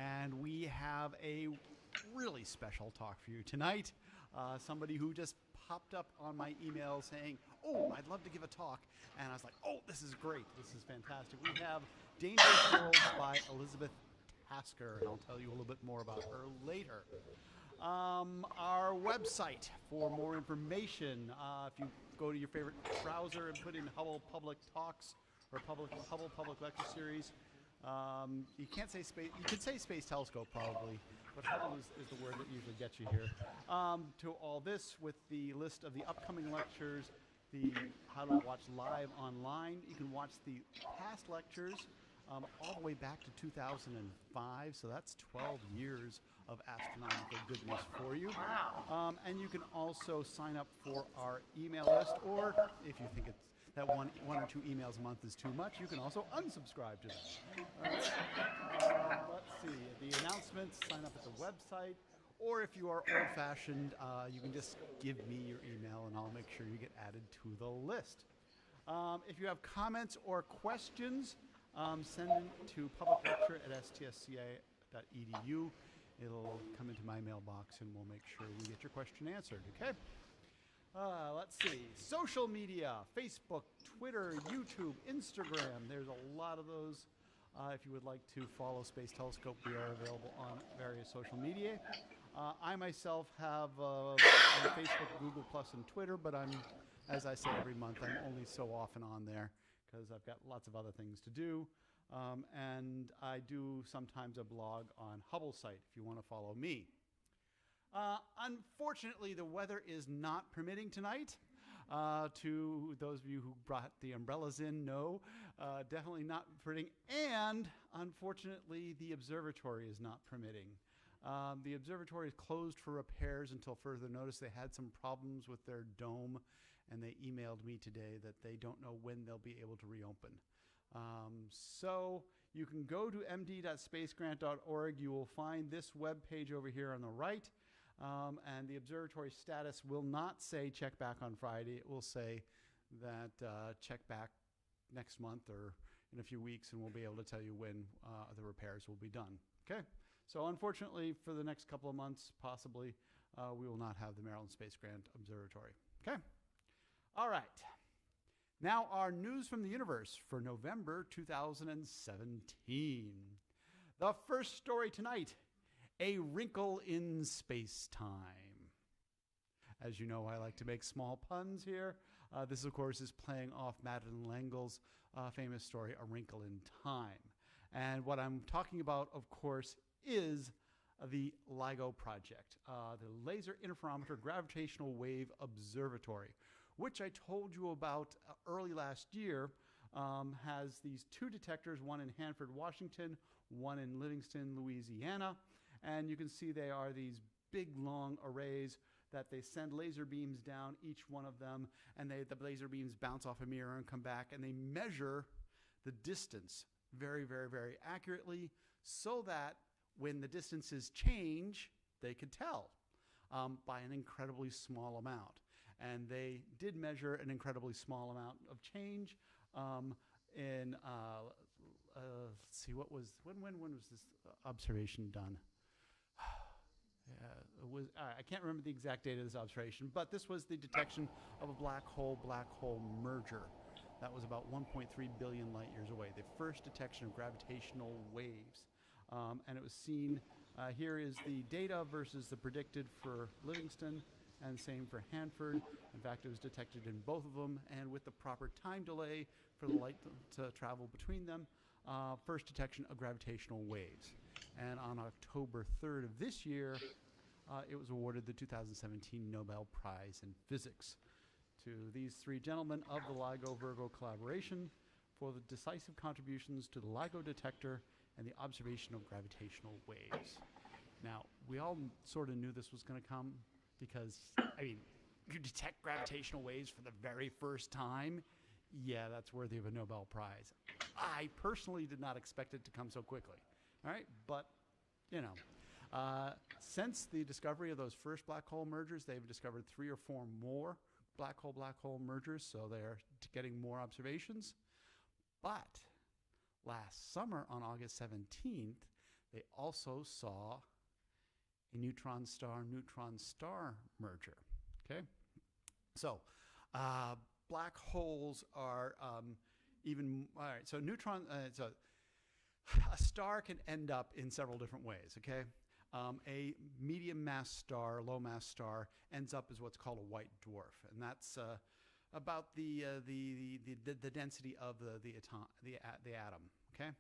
and we have a really special talk for you tonight. Somebody who just popped up on my email saying, "Oh, I'd love to give a talk," and I was like, "Oh, this is great! This is fantastic." We have Dangerous Worlds by Elizabeth Tasker, and I'll tell you a little bit more about her later. Our website for more information, if you go to your favorite browser and put in Hubble Public Talks or Hubble Public Lecture Series, you can't say space, you could say Space Telescope probably, but Hubble is the word that usually gets you here. To all this with the list of the upcoming lectures, the how to watch live online. You can watch the past lectures all the way back to 2005, so that's 12 years of astronomical goodness for you. And you can also sign up for our email list, or if you think it's that one or two emails a month is too much, you can also unsubscribe to them. All right. Let's see, the announcements, sign up at the website, or if you are old-fashioned, you can just give me your email and I'll make sure you get added to the list. If you have comments or questions, send them to publiclecture@stsca.edu. It'll come into my mailbox and we'll make sure we get your question answered, okay? Let's see, social media, Facebook, Twitter, YouTube, Instagram. There's a lot of those. If you would like to follow Space Telescope, we are available on various social media. I myself have Facebook, Google+, and Twitter, but as I say every month, I'm only so often on there because I've got lots of other things to do. And I do sometimes a blog on Hubble site if you want to follow me. Unfortunately, the weather is not permitting tonight. To those of you who brought the umbrellas in, no, definitely not permitting. And unfortunately, the observatory is not permitting. The observatory is closed for repairs until further notice. They had some problems with their dome, and they emailed me today that they don't know when they'll be able to reopen. So you can go to md.spacegrant.org. You will find this web page over here on the right. And the observatory status will not say check back on Friday. It will say that check back next month or in a few weeks, and we'll be able to tell you when the repairs will be done. Okay? So unfortunately, for the next couple of months, possibly, we will not have the Maryland Space Grant Observatory. Okay? All right. Now our news from the universe for November 2017. The first story tonight. A wrinkle in space-time. As you know, I like to make small puns here. This, of course, is playing off Madeleine L'Engle's famous story, A Wrinkle in Time. And what I'm talking about, of course, is the LIGO project, the Laser Interferometer Gravitational Wave Observatory, which I told you about early last year, has these two detectors, one in Hanford, Washington, one in Livingston, Louisiana. And you can see they are these big, long arrays that they send laser beams down, each one of them, and the laser beams bounce off a mirror and come back, and they measure the distance very, very, very accurately so that when the distances change, they could tell by an incredibly small amount. And they did measure an incredibly small amount of change in, let's see, when was this observation done? It was, I can't remember the exact date of this observation, but this was the detection of a black hole merger. That was about 1.3 billion light years away, the first detection of gravitational waves. And it was seen, here is the data versus the predicted for Livingston, and same for Hanford. In fact, it was detected in both of them, and with the proper time delay for the light to travel between them, first detection of gravitational waves. And on October 3rd of this year, it was awarded the 2017 Nobel Prize in Physics to these three gentlemen of the LIGO-Virgo collaboration for the decisive contributions to the LIGO detector and the observation of gravitational waves. Now, we all sort of knew this was going to come because, I mean, you detect gravitational waves for the very first time. Yeah, that's worthy of a Nobel Prize. I personally did not expect it to come so quickly. All right, but, you know, since the discovery of those first black hole mergers, they've discovered 3 or 4 more black hole mergers, so they're getting more observations. But last summer, on August 17th, They also saw a neutron star merger. Okay, so black holes are even all right. So a star can end up in several different ways. Okay, a medium mass star, low mass star ends up as what's called a white dwarf, and that's about the density of the atom. Okay,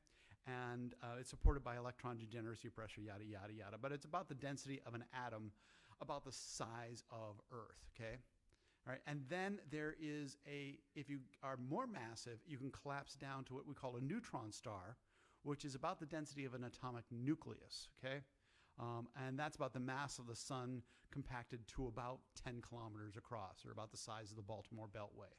and it's supported by electron degeneracy pressure, yada yada yada. But it's about the density of an atom, about the size of Earth. Okay, all right, and then there is if you are more massive, you can collapse down to what we call a neutron star, which is about the density of an atomic nucleus. Okay. And that's about the mass of the sun compacted to about 10 kilometers across, or about the size of the Baltimore Beltway.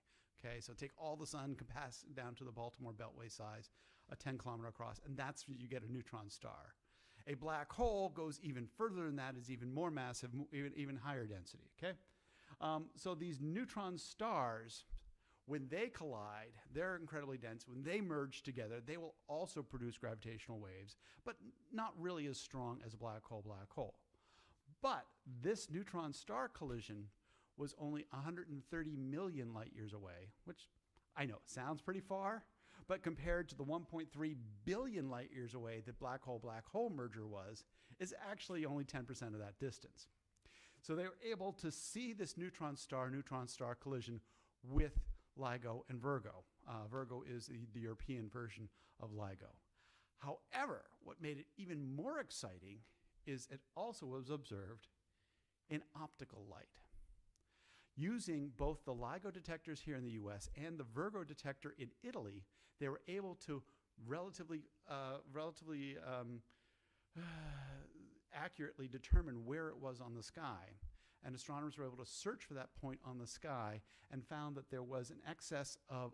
Okay, so take all the sun, compass it down to the Baltimore Beltway size, a 10-kilometer across, and that's when you get a neutron star. A black hole goes even further than that, is even more massive, even higher density. Okay, so these neutron stars, when they collide, they're incredibly dense. When they merge together, they will also produce gravitational waves, but not really as strong as a black hole. But this neutron star collision was only 130 million light years away, which I know sounds pretty far, but compared to the 1.3 billion light years away that black hole merger was, is actually only 10% of that distance. So they were able to see this neutron star collision with LIGO and Virgo. Virgo is the European version of LIGO. However, what made it even more exciting is it also was observed in optical light. Using both the LIGO detectors here in the US and the Virgo detector in Italy, they were able to relatively accurately determine where it was on the sky. And astronomers were able to search for that point on the sky and found that there was an excess of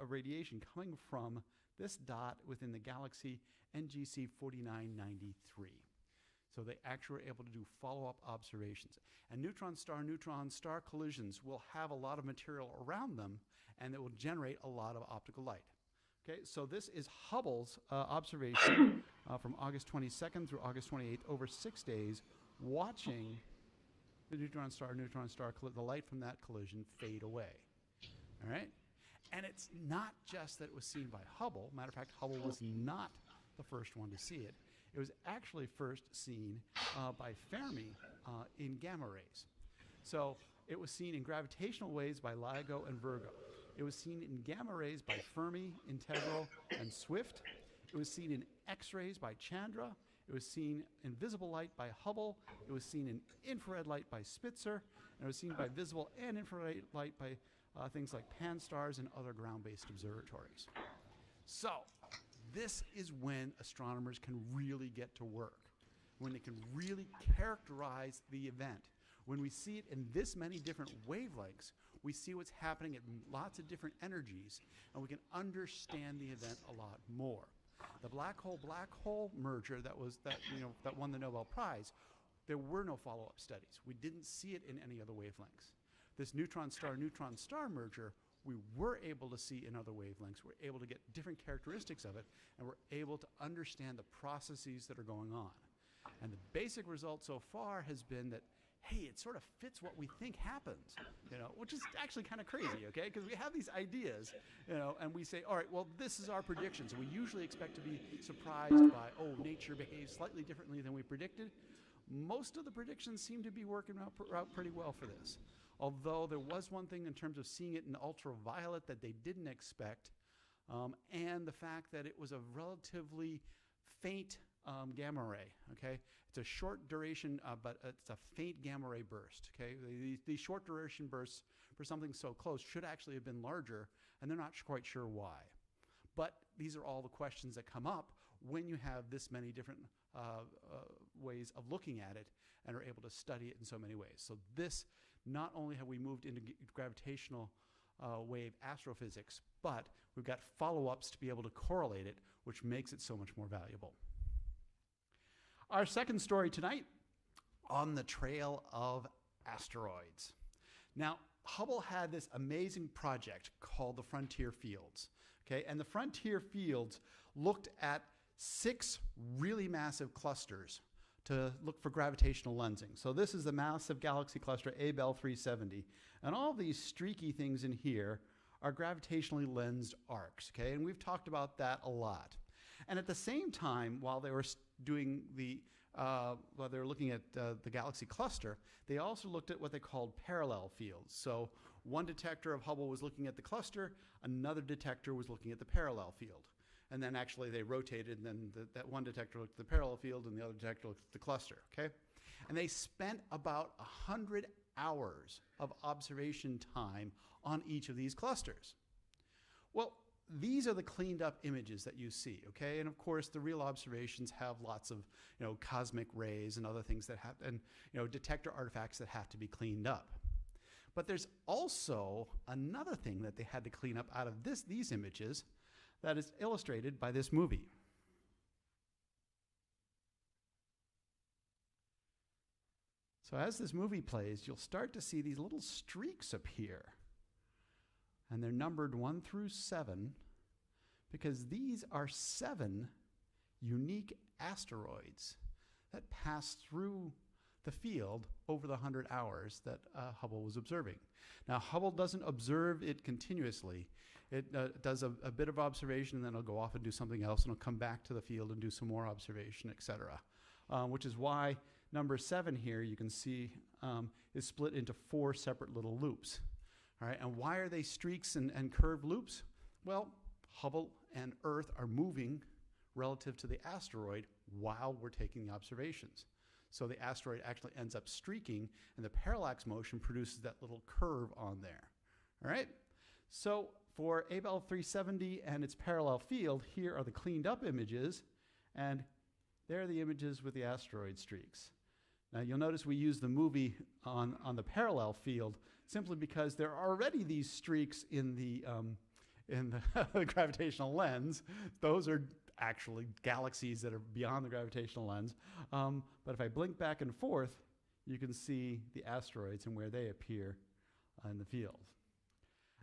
radiation coming from this dot within the galaxy NGC 4993. So they actually were able to do follow-up observations. And neutron star collisions will have a lot of material around them, and it will generate a lot of optical light. Okay, so this is Hubble's observation from August 22nd through August 28th, over 6 days, watching the neutron star, the light from that collision fade away. All right? And it's not just that it was seen by Hubble. Matter of fact, Hubble was not the first one to see it. It was actually first seen by Fermi in gamma rays. So it was seen in gravitational waves by LIGO and Virgo. It was seen in gamma rays by Fermi, Integral, and Swift. It was seen in X-rays by Chandra. It was seen in visible light by Hubble. It was seen in infrared light by Spitzer. And it was seen by visible and infrared light by things like Pan-STARRS and other ground-based observatories. So this is when astronomers can really get to work, when they can really characterize the event. When we see it in this many different wavelengths, we see what's happening at lots of different energies, and we can understand the event a lot more. The black hole merger that won the Nobel Prize, there were no follow-up studies. We didn't see it in any other wavelengths. This neutron star merger, we were able to see in other wavelengths. We're able to get different characteristics of it, and we're able to understand the processes that are going on. And the basic result so far has been that, hey, it sort of fits what we think happens, which is actually kind of crazy, okay? Because we have these ideas, and we say, all right, well, this is our prediction. So we usually expect to be surprised by, nature behaves slightly differently than we predicted. Most of the predictions seem to be working out pretty well for this. Although there was one thing in terms of seeing it in ultraviolet that they didn't expect, and the fact that it was a relatively faint gamma ray, okay? It's a short duration, but it's a faint gamma ray burst, okay? These short duration bursts for something so close should actually have been larger, and they're not quite sure why. But these are all the questions that come up when you have this many different ways of looking at it and are able to study it in so many ways. So this, not only have we moved into gravitational wave astrophysics, but we've got follow-ups to be able to correlate it, which makes it so much more valuable. Our second story tonight, on the trail of asteroids. Now, Hubble had this amazing project called the Frontier Fields, okay? And the Frontier Fields looked at 6 really massive clusters to look for gravitational lensing. So this is the massive galaxy cluster Abell 370. And all these streaky things in here are gravitationally lensed arcs, okay? And we've talked about that a lot. And at the same time, while they were doing while they were looking at the galaxy cluster, they also looked at what they called parallel fields. So one detector of Hubble was looking at the cluster, another detector was looking at the parallel field. And then actually they rotated, and then that one detector looked at the parallel field and the other detector looked at the cluster, okay? And they spent about 100 hours of observation time on each of these clusters. Well, these are the cleaned up images that you see, okay? And of course, the real observations have lots of, cosmic rays and other things that have, and, detector artifacts that have to be cleaned up. But there's also another thing that they had to clean up out of these images that is illustrated by this movie. So as this movie plays, you'll start to see these little streaks appear. And they're numbered 1 through 7 because these are 7 unique asteroids that pass through the field over the 100 hours that Hubble was observing. Now, Hubble doesn't observe it continuously. It does a bit of observation, and then it'll go off and do something else, and it'll come back to the field and do some more observation, etc. Which is why number 7 here, you can see, is split into 4 separate little loops. All right, and why are they streaks and curved loops? Well, Hubble and Earth are moving relative to the asteroid while we're taking the observations. So the asteroid actually ends up streaking, and the parallax motion produces that little curve on there. All right? So for Abell 370 and its parallel field, here are the cleaned up images, and there are the images with the asteroid streaks. Now you'll notice we use the movie on the parallel field simply because there are already these streaks in the gravitational lens. Those are actually galaxies that are beyond the gravitational lens. But if I blink back and forth, you can see the asteroids and where they appear in the field.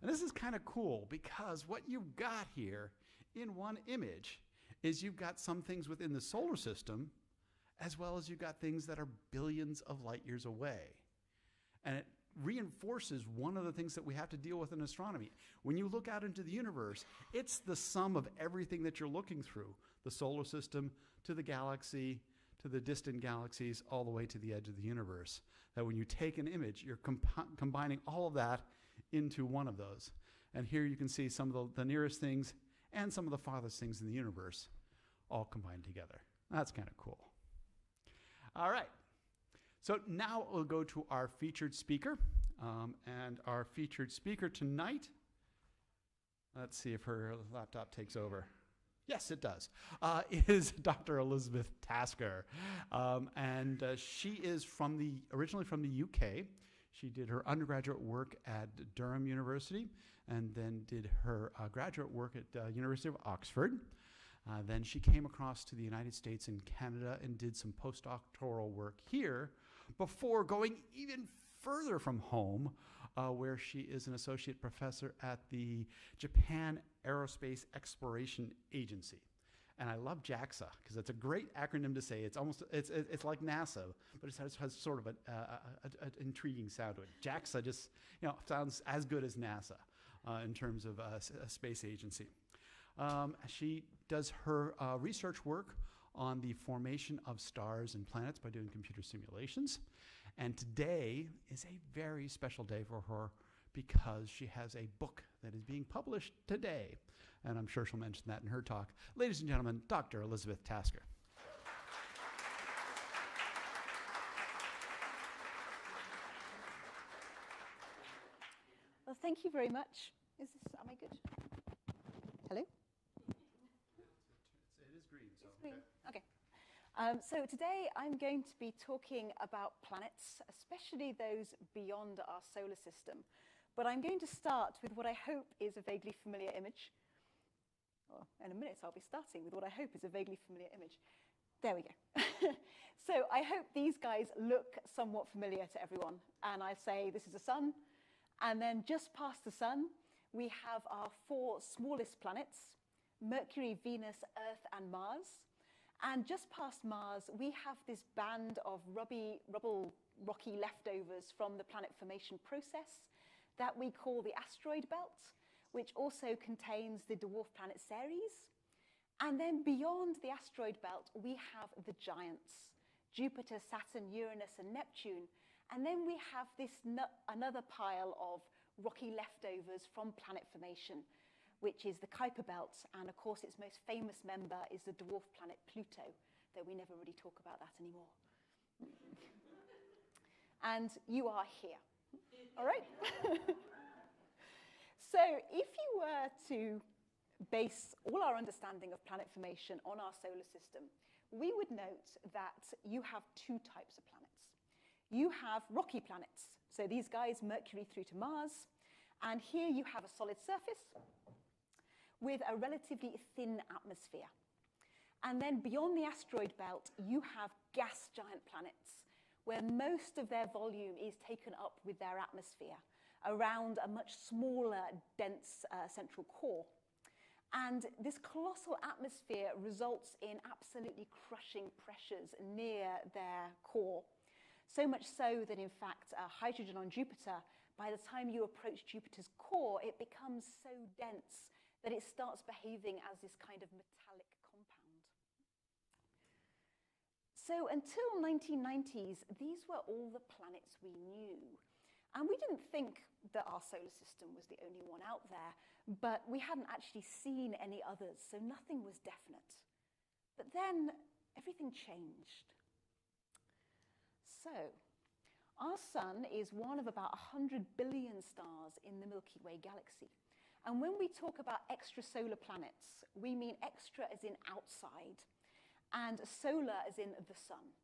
And this is kind of cool because what you've got here in one image is you've got some things within the solar system as well as you've got things that are billions of light years away. And it reinforces one of the things that we have to deal with in astronomy. When you look out into the universe, it's the sum of everything that you're looking through, the solar system to the galaxy, to the distant galaxies, all the way to the edge of the universe. That when you take an image, you're combining all of that into one of those. And here you can see some of the nearest things and some of the farthest things in the universe all combined together. That's kind of cool. All right. So now we'll go to our featured speaker. And our featured speaker tonight, let's see if her laptop takes over. Yes, it does, is Dr. Elizabeth Tasker. And she is originally from the UK. She did her undergraduate work at Durham University and then did her graduate work at University of Oxford. Then she came across to the United States and Canada and did some postdoctoral work here before going even further from home, where she is an associate professor at the Japan Aerospace Exploration Agency. And I love JAXA because it's a great acronym to say. It's like NASA, but it has sort of an intriguing sound to it. JAXA just sounds as good as NASA in terms of a space agency. She does her research work on the formation of stars and planets by doing computer simulations. And today is a very special day for her because she has a book that is being published today. And I'm sure she'll mention that in her talk. Ladies and gentlemen, Dr. Elizabeth Tasker. Well, thank you very much. Am I good? Hello? It is green, so. It's green. Okay. So today I'm going to be talking about planets, especially those beyond our solar system. But I'm going to start with what I hope is a vaguely familiar image. Well, in a minute I'll be starting with what I hope is a vaguely familiar image. There we go. So I hope these guys look somewhat familiar to everyone. And I say this is the sun. And then just past the sun, we have our 4 smallest planets, Mercury, Venus, Earth, and Mars. And just past Mars, we have this band of rocky leftovers from the planet formation process that we call the asteroid belt, which also contains the dwarf planet Ceres. And then beyond the asteroid belt, we have the giants, Jupiter, Saturn, Uranus, and Neptune. And then we have this another pile of rocky leftovers from planet formation, which is the Kuiper belt. And of course, its most famous member is the dwarf planet Pluto, though we never really talk about that anymore. And you are here, all right? So if you were to base all our understanding of planet formation on our solar system, we would note that you have two types of planets. You have rocky planets, so these guys, Mercury through to Mars, and here you have a solid surface with a relatively thin atmosphere. And then beyond the asteroid belt, you have gas giant planets, where most of their volume is taken up with their atmosphere, around a much smaller, dense central core. And this colossal atmosphere results in absolutely crushing pressures near their core. So much so that, in fact, hydrogen on Jupiter, by the time you approach Jupiter's core, it becomes so dense that it starts behaving as this kind of metallic compound. So until 1990s, these were all the planets we knew. And we didn't think that our solar system was the only one out there, but we hadn't actually seen any others, so nothing was definite. But then everything changed. So our sun is one of about 100 billion stars in the Milky Way galaxy. And when we talk about extrasolar planets, we mean extra as in outside, and solar as in the sun.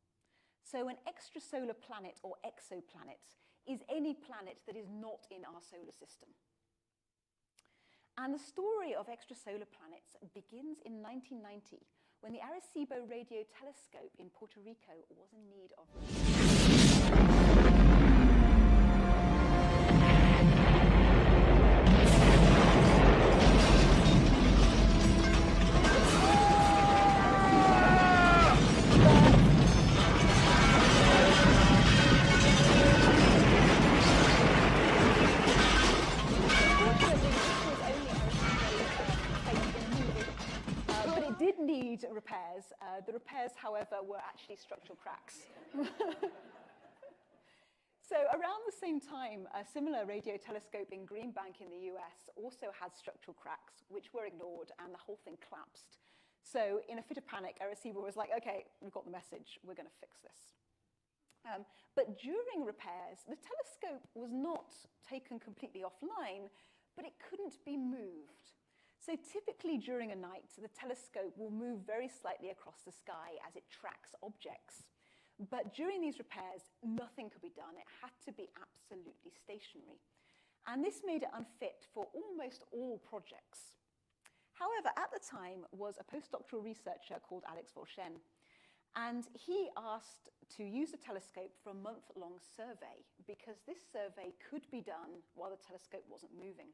So an extrasolar planet or exoplanet is any planet that is not in our solar system. And the story of extrasolar planets begins in 1990, when the Arecibo radio telescope in Puerto Rico was in need of repairs. The repairs, however, were actually structural cracks. So around the same time, a similar radio telescope in Green Bank in the US also had structural cracks, which were ignored, and the whole thing collapsed. So in a fit of panic, Arecibo was like, okay, we've got the message, we're going to fix this. But during repairs, the telescope was not taken completely offline, but it couldn't be moved. So typically during a night, the telescope will move very slightly across the sky as it tracks objects. But during these repairs, nothing could be done. It had to be absolutely stationary. And this made it unfit for almost all projects. However, at the time was a postdoctoral researcher called Alex Volshen. And he asked to use the telescope for a month-long survey, because this survey could be done while the telescope wasn't moving.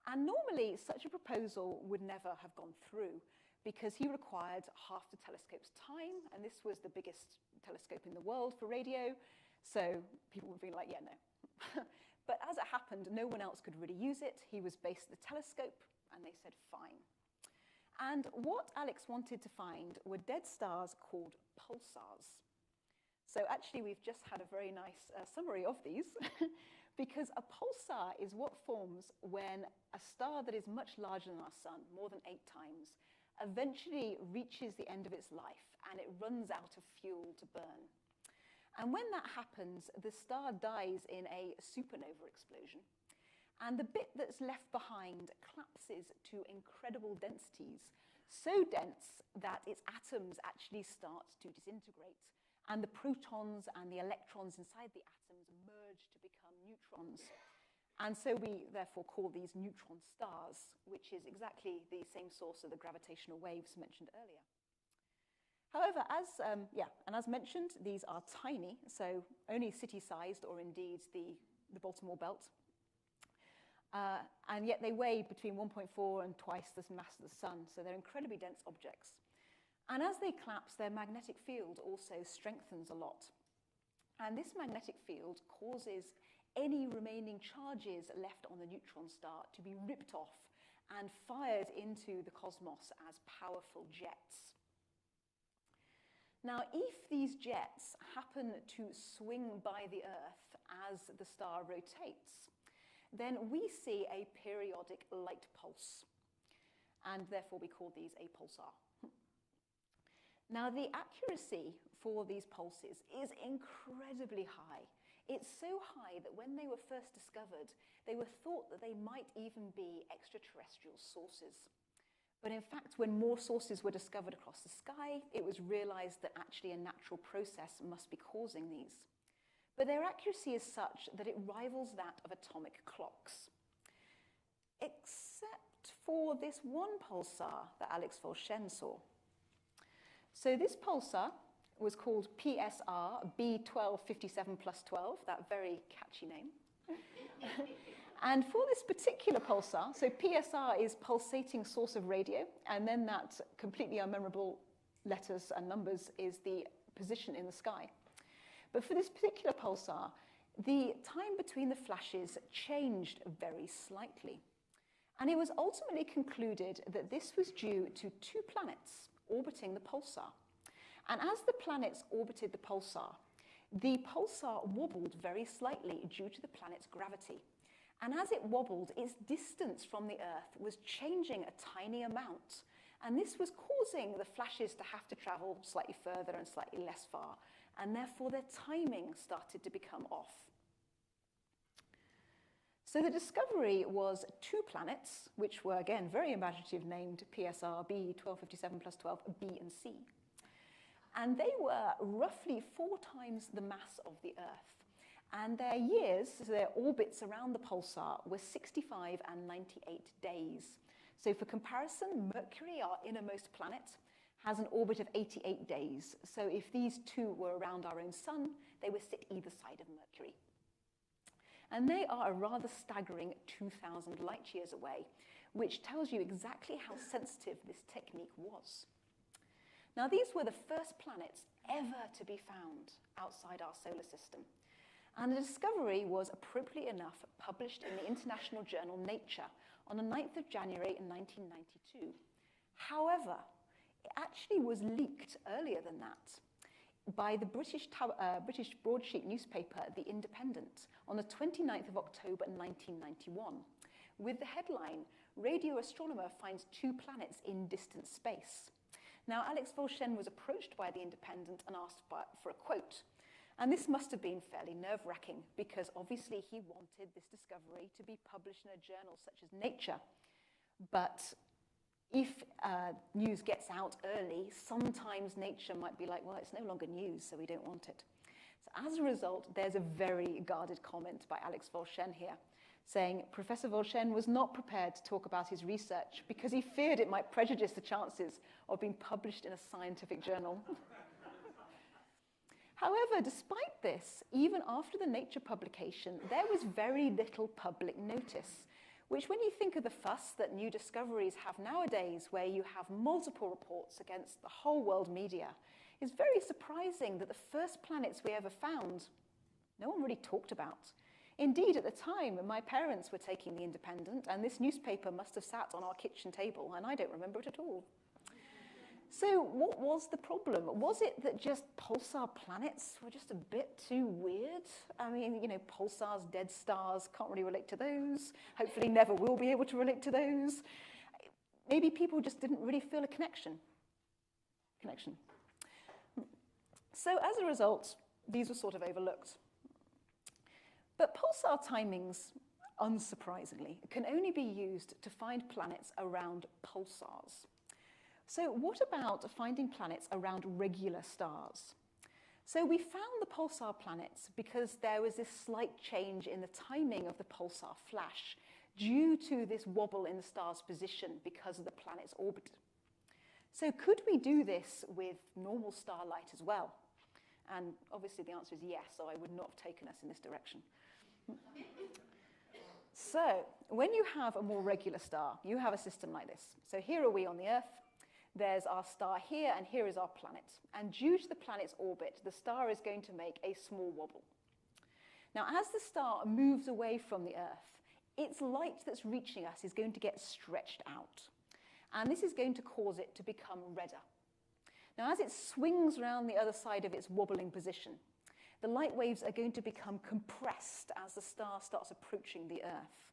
And normally, such a proposal would never have gone through, because he required half the telescope's time, and this was the biggest telescope in the world for radio, so people would be like, yeah, no. But as it happened, no one else could really use it. He was based at the telescope, and they said, fine. And what Alex wanted to find were dead stars called pulsars. So actually, we've just had a very nice summary of these. Because a pulsar is what forms when a star that is much larger than our sun, more than 8 times, eventually reaches the end of its life and it runs out of fuel to burn. And when that happens, the star dies in a supernova explosion. And the bit that's left behind collapses to incredible densities, so dense that its atoms actually start to disintegrate. And the protons and the electrons inside the atoms merge to become neutrons. And so we therefore call these neutron stars, which is exactly the same source of the gravitational waves mentioned earlier. However, as mentioned, these are tiny, so only city-sized, or indeed the Baltimore belt. And yet they weigh between 1.4 and twice the mass of the sun, so they're incredibly dense objects. And as they collapse, their magnetic field also strengthens a lot. And this magnetic field causes any remaining charges left on the neutron star to be ripped off and fired into the cosmos as powerful jets. Now, if these jets happen to swing by the Earth as the star rotates, then we see a periodic light pulse, and therefore we call these a pulsar. Now, the accuracy for these pulses is incredibly high. It's so high that when they were first discovered, they were thought that they might even be extraterrestrial sources. But in fact, when more sources were discovered across the sky, it was realized that actually a natural process must be causing these. But their accuracy is such that it rivals that of atomic clocks. Except for this one pulsar that Alex Volshen saw. So this pulsar was called PSR B1257 plus 12, that very catchy name. And for this particular pulsar, so PSR is pulsating source of radio, and then that completely unmemorable letters and numbers is the position in the sky. But for this particular pulsar, the time between the flashes changed very slightly. And it was ultimately concluded that this was due to two planets orbiting the pulsar. And as the planets orbited the pulsar wobbled very slightly due to the planet's gravity. And as it wobbled, its distance from the Earth was changing a tiny amount. And this was causing the flashes to have to travel slightly further and slightly less far. And therefore, their timing started to become off. So the discovery was two planets, which were, again, very imaginative, named PSR B1257 plus 12, B and C. And they were roughly 4 times the mass of the Earth. And their years, so their orbits around the pulsar, were 65 and 98 days. So for comparison, Mercury, our innermost planet, has an orbit of 88 days. So if these two were around our own sun, they would sit either side of Mercury. And they are a rather staggering 2,000 light years away, which tells you exactly how sensitive this technique was. Now, these were the first planets ever to be found outside our solar system. And the discovery was, appropriately enough, published in the international journal Nature on the 9th of January in 1992. However, it actually was leaked earlier than that by the British broadsheet newspaper, The Independent, on the 29th of October 1991, with the headline, "Radio Astronomer Finds 2 Planets in Distant Space." Now, Alex Volshen was approached by The Independent and asked for a quote. And this must have been fairly nerve-wracking because obviously he wanted this discovery to be published in a journal such as Nature. But if news gets out early, sometimes Nature might be like, well, it's no longer news, so we don't want it. So as a result, there's a very guarded comment by Alex Volshen here, saying Professor Volshen was not prepared to talk about his research because he feared it might prejudice the chances of being published in a scientific journal. However, despite this, even after the Nature publication, there was very little public notice, which when you think of the fuss that new discoveries have nowadays, where you have multiple reports against the whole world media, is very surprising that the first planets we ever found, no one really talked about. Indeed, at the time, my parents were taking The Independent, and this newspaper must have sat on our kitchen table, and I don't remember it at all. So what was the problem? Was it that just pulsar planets were just a bit too weird? I mean, you know, pulsars, dead stars, can't really relate to those. Hopefully never will be able to relate to those. Maybe people just didn't really feel a connection. So as a result, these were sort of overlooked. But pulsar timings, unsurprisingly, can only be used to find planets around pulsars. So what about finding planets around regular stars? So we found the pulsar planets because there was this slight change in the timing of the pulsar flash due to this wobble in the star's position because of the planet's orbit. So could we do this with normal starlight as well? And obviously the answer is yes, so I would not have taken us in this direction. So when you have a more regular star, you have a system like this. So here are we on the Earth. There's our star here, and here is our planet. And due to the planet's orbit, the star is going to make a small wobble. Now, as the star moves away from the Earth, its light that's reaching us is going to get stretched out. And this is going to cause it to become redder. Now, as it swings around the other side of its wobbling position, the light waves are going to become compressed as the star starts approaching the Earth.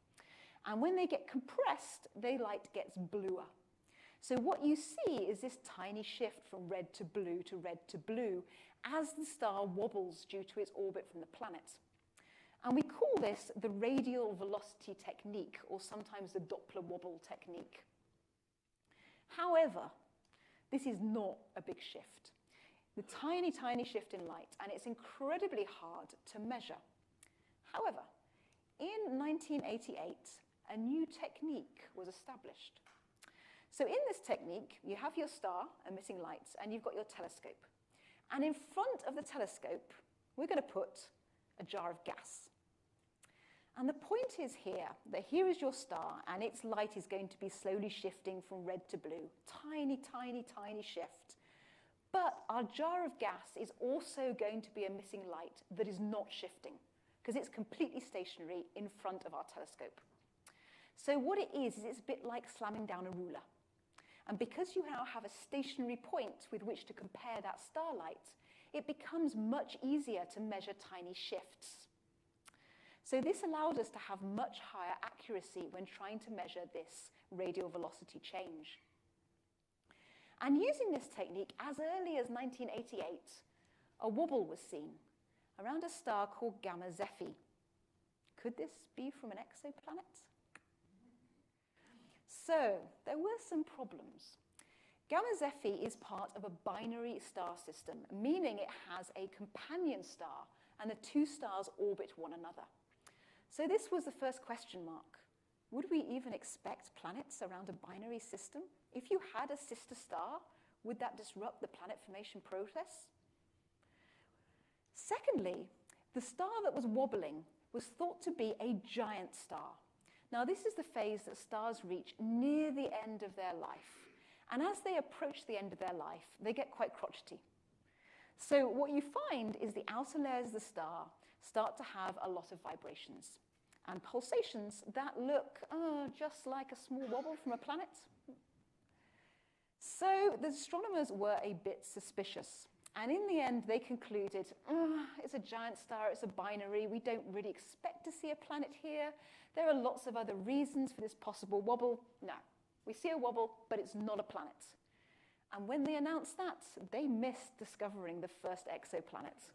And when they get compressed, the light gets bluer. So what you see is this tiny shift from red to blue to red to blue as the star wobbles due to its orbit from the planet. And we call this the radial velocity technique, or sometimes the Doppler wobble technique. However, this is not a big shift. The tiny, tiny shift in light, and it's incredibly hard to measure. However, in 1988, a new technique was established. So in this technique, you have your star emitting light, and you've got your telescope. And in front of the telescope, we're going to put a jar of gas. And the point is here, that here is your star, and its light is going to be slowly shifting from red to blue. Tiny, tiny, tiny shift. But our jar of gas is also going to be emitting light that is not shifting, because it's completely stationary in front of our telescope. So what it is it's a bit like slamming down a ruler. And because you now have a stationary point with which to compare that starlight, it becomes much easier to measure tiny shifts. So this allowed us to have much higher accuracy when trying to measure this radial velocity change. And using this technique, as early as 1988, a wobble was seen around a star called Gamma Zephyr. Could this be from an exoplanet? So there were some problems. Gamma Zephyr is part of a binary star system, meaning it has a companion star, and the two stars orbit one another. So this was the first question mark. Would we even expect planets around a binary system? If you had a sister star, would that disrupt the planet formation process? Secondly, the star that was wobbling was thought to be a giant star. Now, this is the phase that stars reach near the end of their life. And as they approach the end of their life, they get quite crotchety. So what you find is the outer layers of the star start to have a lot of vibrations and pulsations that look just like a small wobble from a planet. So the astronomers were a bit suspicious. And in the end, they concluded, it's a giant star, it's a binary, we don't really expect to see a planet here. There are lots of other reasons for this possible wobble. No, we see a wobble, but it's not a planet. And when they announced that, they missed discovering the first exoplanet,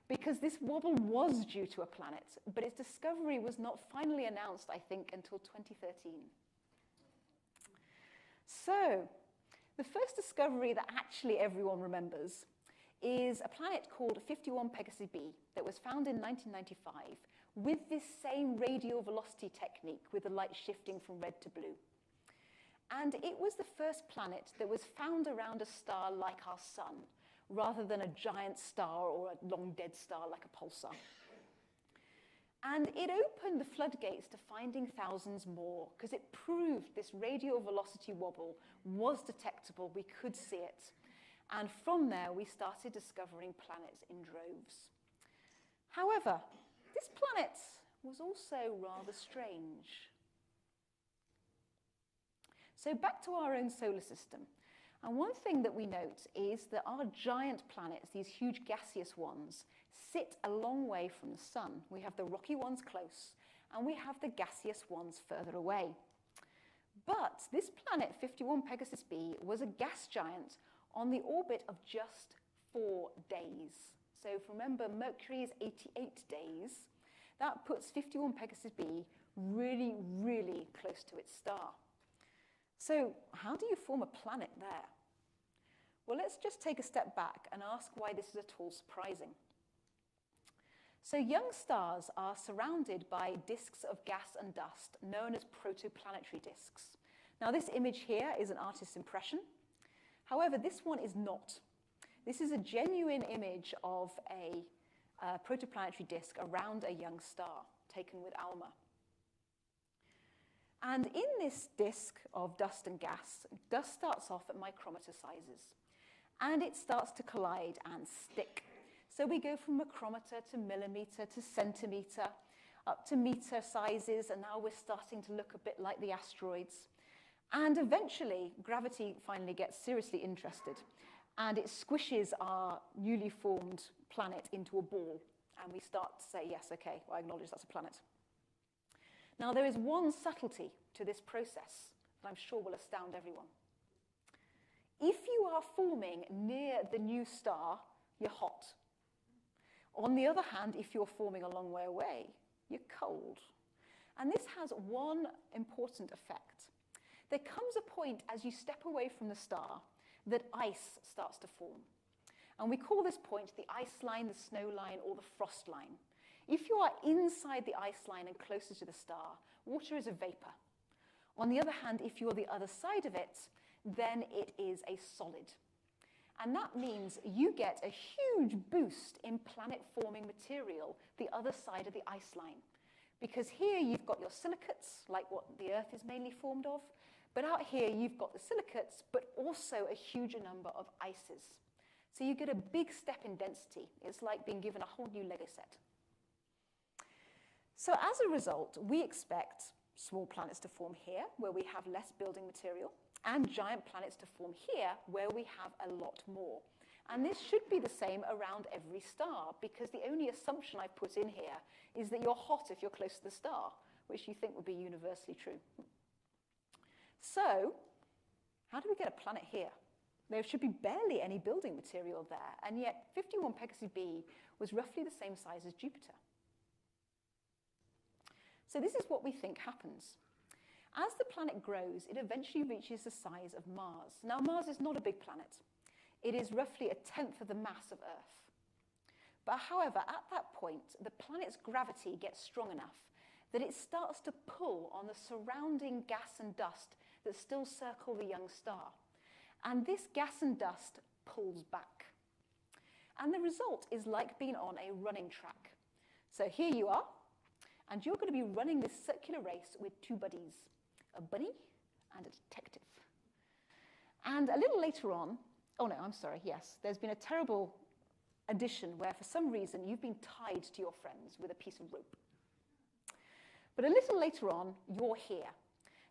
because this wobble was due to a planet, but its discovery was not finally announced, I think, until 2013. So, the first discovery that actually everyone remembers is a planet called 51 Pegasus b that was found in 1995 with this same radial velocity technique with the light shifting from red to blue. And it was the first planet that was found around a star like our sun, rather than a giant star or a long dead star like a pulsar. And it opened the floodgates to finding thousands more, because it proved this radial velocity wobble was detectable, we could see it. And from there, we started discovering planets in droves. However, this planet was also rather strange. So back to our own solar system. And one thing that we note is that our giant planets, these huge gaseous ones, sit a long way from the sun. We have the rocky ones close, and we have the gaseous ones further away. But this planet, 51 Pegasus b, was a gas giant on the orbit of just 4 days. So if remember, Mercury is 88 days. That puts 51 Pegasus b really, really close to its star. So how do you form a planet there? Well, let's just take a step back and ask why this is at all surprising. So young stars are surrounded by disks of gas and dust known as protoplanetary disks. Now this image here is an artist's impression. However, this one is not. This is a genuine image of a protoplanetary disk around a young star taken with ALMA. And in this disk of dust and gas, dust starts off at micrometer sizes, and it starts to collide and stick. So we go from micrometer to millimeter to centimeter, up to meter sizes, and now we're starting to look a bit like the asteroids. And eventually, gravity finally gets seriously interested, and it squishes our newly formed planet into a ball, and we start to say, yes, okay, well, I acknowledge that's a planet. Now, there is one subtlety to this process that I'm sure will astound everyone. If you are forming near the new star, you're hot. On the other hand, if you're forming a long way away, you're cold. And this has one important effect. There comes a point as you step away from the star that ice starts to form. And we call this point the ice line, the snow line, or the frost line. If you are inside the ice line and closer to the star, water is a vapor. On the other hand, if you're the other side of it, then it is a solid. And that means you get a huge boost in planet-forming material the other side of the ice line. Because here you've got your silicates, like what the Earth is mainly formed of, but out here you've got the silicates, but also a huge number of ices. So you get a big step in density. It's like being given a whole new Lego set. So as a result, we expect small planets to form here, where we have less building material, and giant planets to form here, where we have a lot more. And this should be the same around every star, because the only assumption I've put in here is that you're hot if you're close to the star, which you think would be universally true. So, how do we get a planet here? There should be barely any building material there, and yet 51 Pegasus b was roughly the same size as Jupiter. So this is what we think happens. As the planet grows, it eventually reaches the size of Mars. Now, Mars is not a big planet. It is roughly 1/10 of the mass of Earth. But however, at that point, the planet's gravity gets strong enough that it starts to pull on the surrounding gas and dust that still circle the young star. And this gas and dust pulls back. And the result is like being on a running track. So here you are, and you're going to be running this circular race with two buddies, a bunny and a detective. And a little later on, oh no, I'm sorry, yes, there's been a terrible addition where for some reason you've been tied to your friends with a piece of rope. But a little later on, you're here.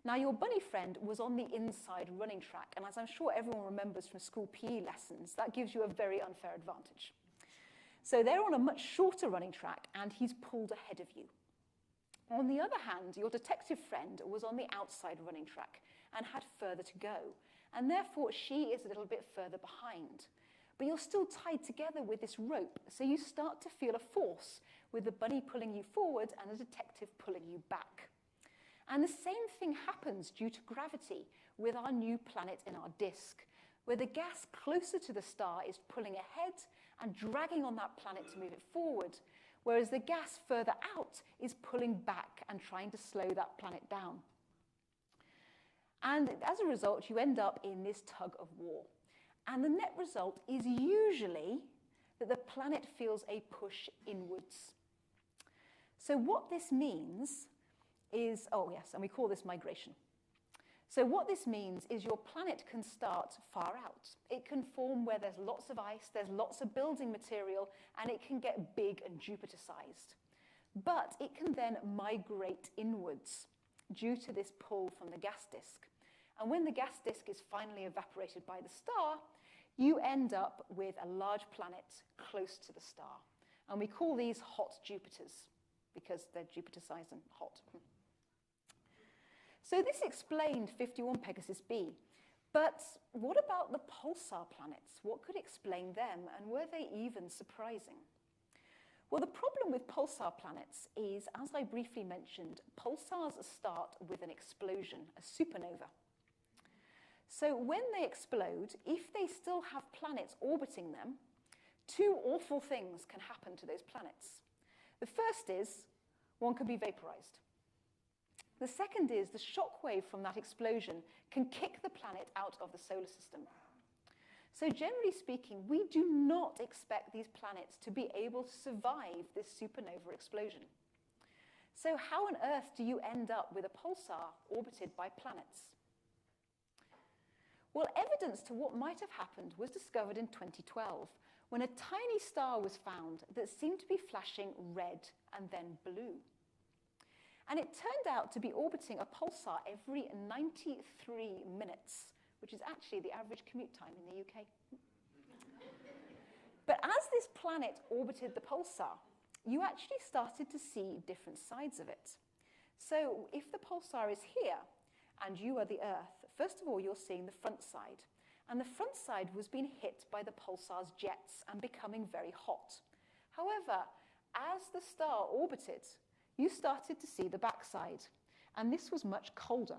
Now, your bunny friend was on the inside running track, and as I'm sure everyone remembers from school PE lessons, that gives you a very unfair advantage. So they're on a much shorter running track, and he's pulled ahead of you. On the other hand, your detective friend was on the outside running track and had further to go, and therefore she is a little bit further behind. But you're still tied together with this rope, so you start to feel a force with the bunny pulling you forward and the detective pulling you back. And the same thing happens due to gravity with our new planet in our disk, where the gas closer to the star is pulling ahead and dragging on that planet to move it forward, whereas the gas further out is pulling back and trying to slow that planet down. And as a result, you end up in this tug of war. And the net result is usually that the planet feels a push inwards. So what this means is, oh yes, and we call this migration. So what this means is your planet can start far out. It can form where there's lots of ice, there's lots of building material, and it can get big and Jupiter-sized. But it can then migrate inwards due to this pull from the gas disk. And when the gas disk is finally evaporated by the star, you end up with a large planet close to the star. And we call these hot Jupiters because they're Jupiter-sized and hot. So this explained 51 Pegasus b. But what about the pulsar planets? What could explain them, and were they even surprising? Well, the problem with pulsar planets is, as I briefly mentioned, pulsars start with an explosion, a supernova. So when they explode, if they still have planets orbiting them, two awful things can happen to those planets. The first is one can be vaporized. The second is the shock wave from that explosion can kick the planet out of the solar system. So generally speaking, we do not expect these planets to be able to survive this supernova explosion. So how on earth do you end up with a pulsar orbited by planets? Well, evidence to what might have happened was discovered in 2012, when a tiny star was found that seemed to be flashing red and then blue. And it turned out to be orbiting a pulsar every 93 minutes, which is actually the average commute time in the UK. But as this planet orbited the pulsar, you actually started to see different sides of it. So if the pulsar is here, and you are the Earth, first of all, you're seeing the front side. And the front side was being hit by the pulsar's jets and becoming very hot. However, as the star orbited, you started to see the backside, and this was much colder.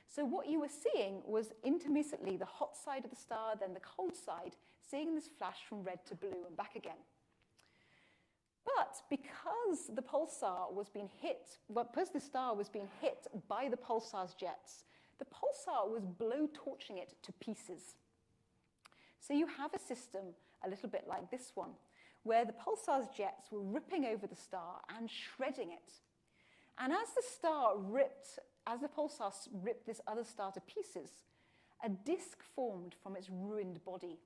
So what you were seeing was intermittently the hot side of the star, then the cold side, seeing this flash from red to blue and back again. But because the pulsar was being hit, because the star was being hit by the pulsar's jets, the pulsar was blow-torching it to pieces. So you have a system a little bit like this one, where the pulsar's jets were ripping over the star and shredding it. And as the pulsar ripped this other star to pieces, a disk formed from its ruined body.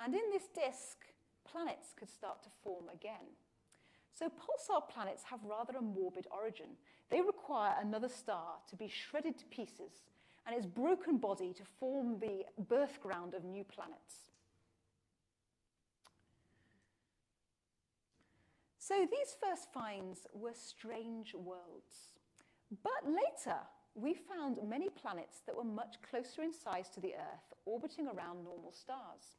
And in this disk, planets could start to form again. So pulsar planets have rather a morbid origin. They require another star to be shredded to pieces and its broken body to form the birth ground of new planets. So these first finds were strange worlds. But later, we found many planets that were much closer in size to the Earth, orbiting around normal stars.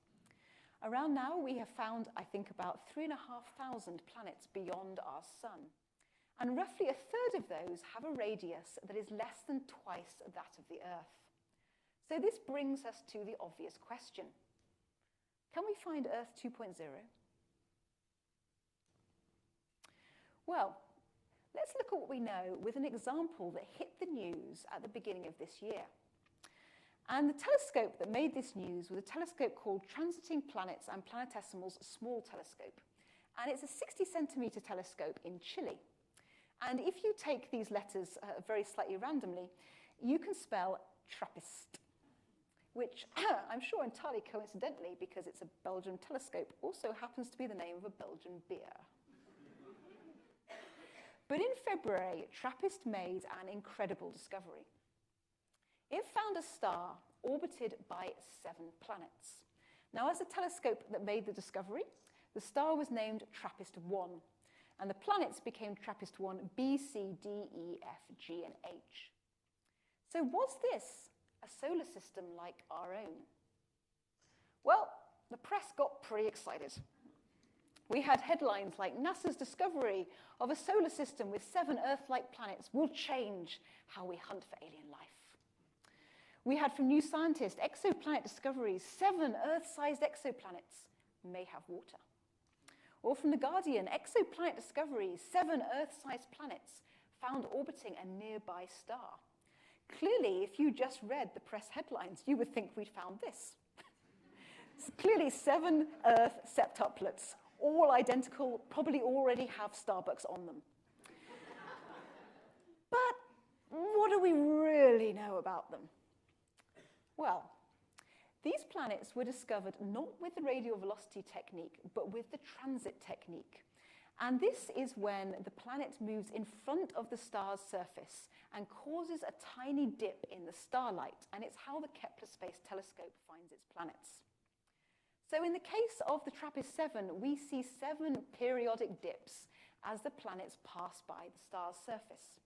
Around now, we have found, I think, about 3,500 planets beyond our sun. And roughly a third of those have a radius that is less than twice that of the Earth. So this brings us to the obvious question. Can we find Earth 2.0? Well, let's look at what we know with an example that hit the news at the beginning of this year. And the telescope that made this news was a telescope called Transiting Planets and Planetesimals Small Telescope. And it's a 60-centimeter telescope in Chile. And if you take these letters very slightly randomly, you can spell TRAPPIST, which I'm sure entirely coincidentally, because it's a Belgian telescope, also happens to be the name of a Belgian beer. But in February, TRAPPIST made an incredible discovery. It found a star orbited by 7 planets. Now, as a telescope that made the discovery, the star was named TRAPPIST-1, and the planets became TRAPPIST-1 B, C, D, E, F, G, and H. So was this a solar system like our own? Well, the press got pretty excited. We had headlines like NASA's discovery of a solar system with 7 Earth-like planets will change how we hunt for alien life. We had from New Scientist exoplanet discoveries, 7 Earth-sized exoplanets may have water. Or from The Guardian, exoplanet discoveries, 7 Earth-sized planets found orbiting a nearby star. Clearly, if you just read the press headlines, you would think we'd found this. Clearly, 7 Earth septuplets, all identical, probably already have Starbucks on them. But what do we really know about them? Well, these planets were discovered not with the radial velocity technique, but with the transit technique. And this is when the planet moves in front of the star's surface and causes a tiny dip in the starlight, and it's how the Kepler Space Telescope finds its planets. So in the case of the TRAPPIST-7, we see 7 periodic dips as the planets pass by the star's surface.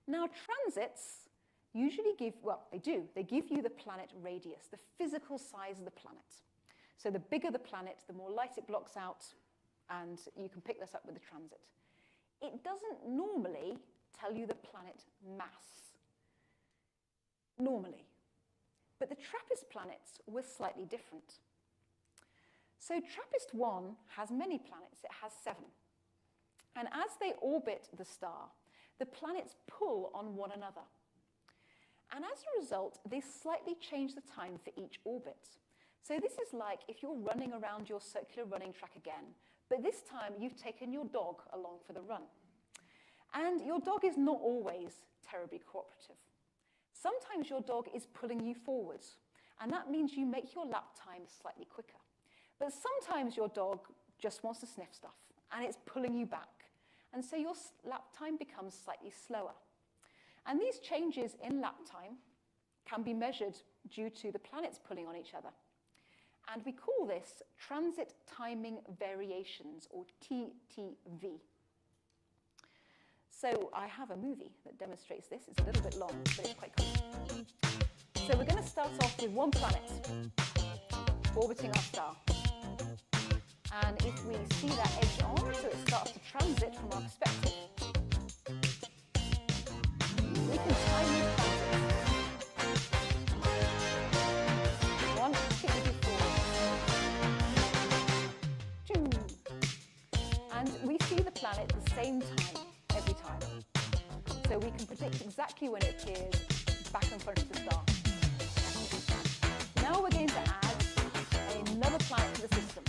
Now, transits usually they give you the planet radius, the physical size of the planet. So the bigger the planet, the more light it blocks out, and you can pick this up with the transit. It doesn't normally tell you the planet mass, normally. But the TRAPPIST planets were slightly different. So TRAPPIST-1 has many planets, it has 7. And as they orbit the star, the planets pull on one another. And as a result, they slightly change the time for each orbit. So this is like if you're running around your circular running track again, but this time you've taken your dog along for the run. And your dog is not always terribly cooperative. Sometimes your dog is pulling you forwards, and that means you make your lap time slightly quicker. But sometimes your dog just wants to sniff stuff, and it's pulling you back. And so your lap time becomes slightly slower. And these changes in lap time can be measured due to the planets pulling on each other. And we call this transit timing variations, or TTV. So I have a movie that demonstrates this. It's a little bit long, but it's quite cool. So we're going to start off with one planet orbiting our star. And if we see that edge on, so it starts to transit from our perspective, we can time these transits. One, quickly forward. Two. And we see the planet at the same time every time. So we can predict exactly when it appears back in front of the star. Now we're going to add another planet to the system.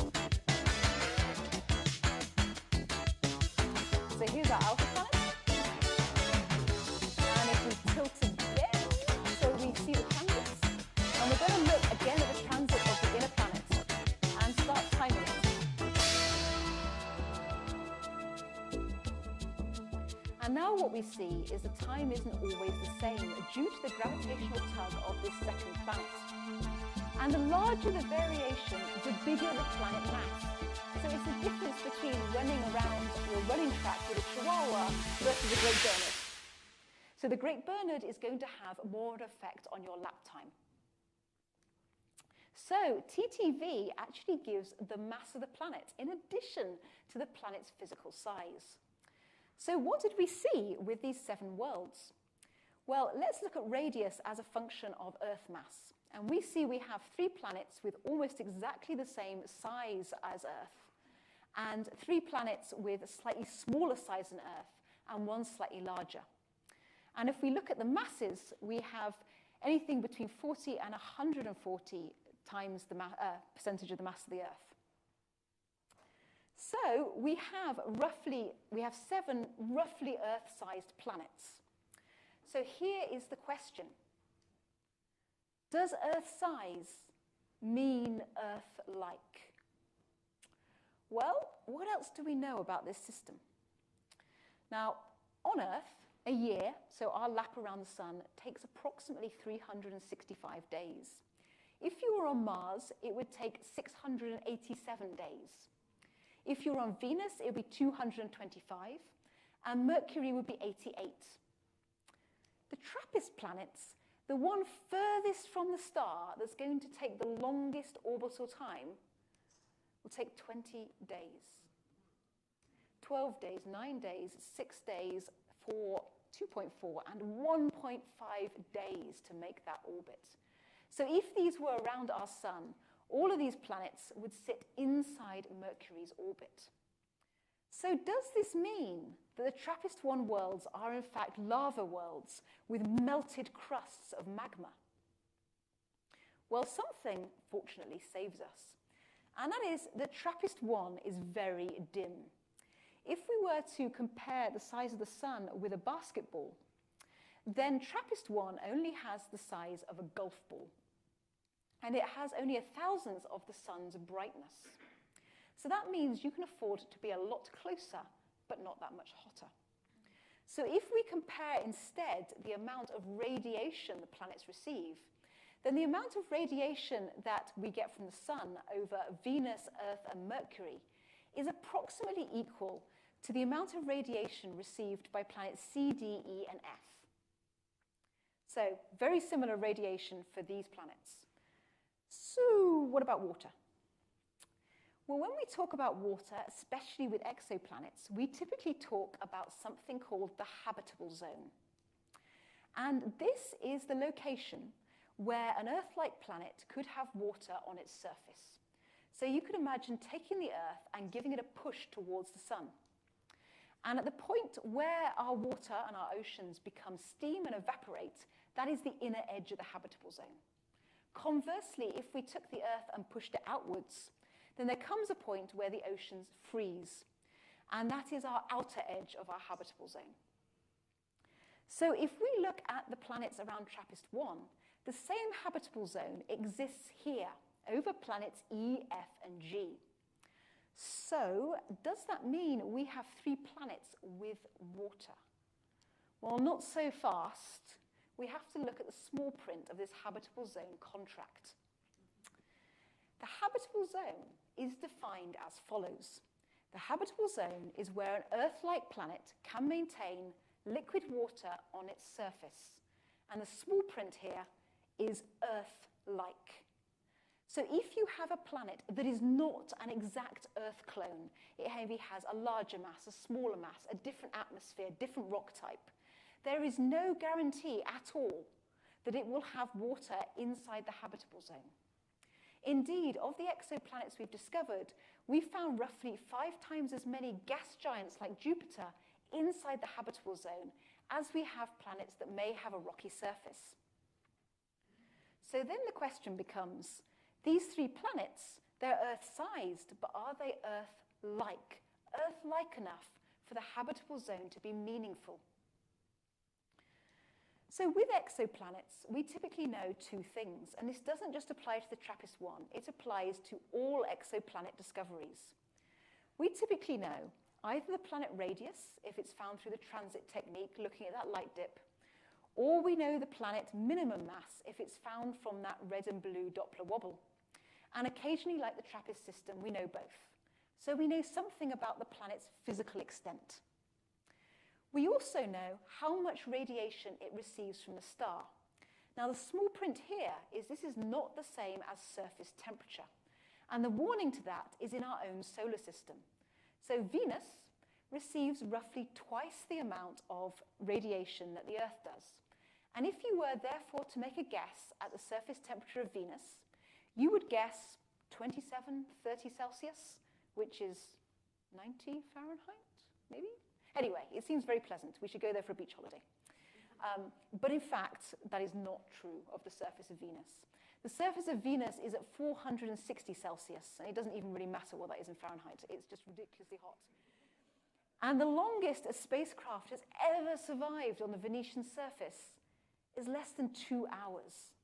So here's our alpha planet. And if we tilt again, so we see the transits. And we're going to look again at the transit of the inner planet and start timing it. And now what we see is the time isn't always the same due to the gravitational tug of this second planet. And the larger the variation, the bigger the planet mass. So it's the difference between running around your running track with a Chihuahua versus a Great Bernard. So the Great Bernard is going to have more of an effect on your lap time. So TTV actually gives the mass of the planet in addition to the planet's physical size. So what did we see with these 7 worlds? Well, let's look at radius as a function of Earth mass. And we see we have 3 planets with almost exactly the same size as Earth, and 3 planets with a slightly smaller size than Earth, and 1 slightly larger. And if we look at the masses, we have anything between 40 and 140 times the percentage of the mass of the Earth. So we have 7 roughly Earth-sized planets. So here is the question. Does Earth size mean Earth-like? Well, what else do we know about this system? Now, on Earth, a year, so our lap around the sun, takes approximately 365 days. If you were on Mars, it would take 687 days. If you were on Venus, it would be 225, and Mercury would be 88. The TRAPPIST planets, the one furthest from the star that's going to take the longest orbital time, will take 20 days. 12 days, 9 days, 6 days, 4, 2.4, and 1.5 days to make that orbit. So if these were around our sun, all of these planets would sit inside Mercury's orbit. So does this mean that the TRAPPIST-1 worlds are in fact lava worlds with melted crusts of magma? Well, something, fortunately, saves us. And that is that TRAPPIST-1 is very dim. If we were to compare the size of the sun with a basketball, then TRAPPIST-1 only has the size of a golf ball. And it has only 1,000th of the sun's brightness. So that means you can afford to be a lot closer, but not that much hotter. So if we compare instead the amount of radiation the planets receive, then the amount of radiation that we get from the sun over Venus, Earth, and Mercury is approximately equal to the amount of radiation received by planets C, D, E, and F. So very similar radiation for these planets. So what about water? Well, when we talk about water, especially with exoplanets, we typically talk about something called the habitable zone. And this is the location where an Earth-like planet could have water on its surface. So you could imagine taking the Earth and giving it a push towards the sun. And at the point where our water and our oceans become steam and evaporate, that is the inner edge of the habitable zone. Conversely, if we took the Earth and pushed it outwards, then there comes a point where the oceans freeze. And that is our outer edge of our habitable zone. So if we look at the planets around TRAPPIST-1, the same habitable zone exists here over planets E, F, and G. So does that mean we have 3 planets with water? Well, not so fast. We have to look at the small print of this habitable zone contract. The habitable zone is defined as follows. The habitable zone is where an Earth-like planet can maintain liquid water on its surface. And the small print here is Earth-like. So if you have a planet that is not an exact Earth clone, it maybe has a larger mass, a smaller mass, a different atmosphere, different rock type, there is no guarantee at all that it will have water inside the habitable zone. Indeed, of the exoplanets we've discovered, we found roughly 5 times as many gas giants like Jupiter inside the habitable zone as we have planets that may have a rocky surface. So then the question becomes, these 3 planets, they're Earth-sized, but are they Earth-like? Earth-like enough for the habitable zone to be meaningful? So with exoplanets, we typically know 2 things, and this doesn't just apply to the TRAPPIST-1, it applies to all exoplanet discoveries. We typically know either the planet radius, if it's found through the transit technique, looking at that light dip, or we know the planet minimum mass if it's found from that red and blue Doppler wobble. And occasionally, like the TRAPPIST system, we know both. So we know something about the planet's physical extent. We also know how much radiation it receives from the star. Now, the small print here is this is not the same as surface temperature. And the warning to that is in our own solar system. So Venus receives roughly twice the amount of radiation that the Earth does. And if you were, therefore, to make a guess at the surface temperature of Venus, you would guess 27, 30 Celsius, which is 90 Fahrenheit, maybe? Anyway, it seems very pleasant. We should go there for a beach holiday. But in fact, that is not true of the surface of Venus. The surface of Venus is at 460 Celsius, and it doesn't even really matter what that is in Fahrenheit. It's just ridiculously hot. And the longest a spacecraft has ever survived on the Venetian surface is less than 2 hours.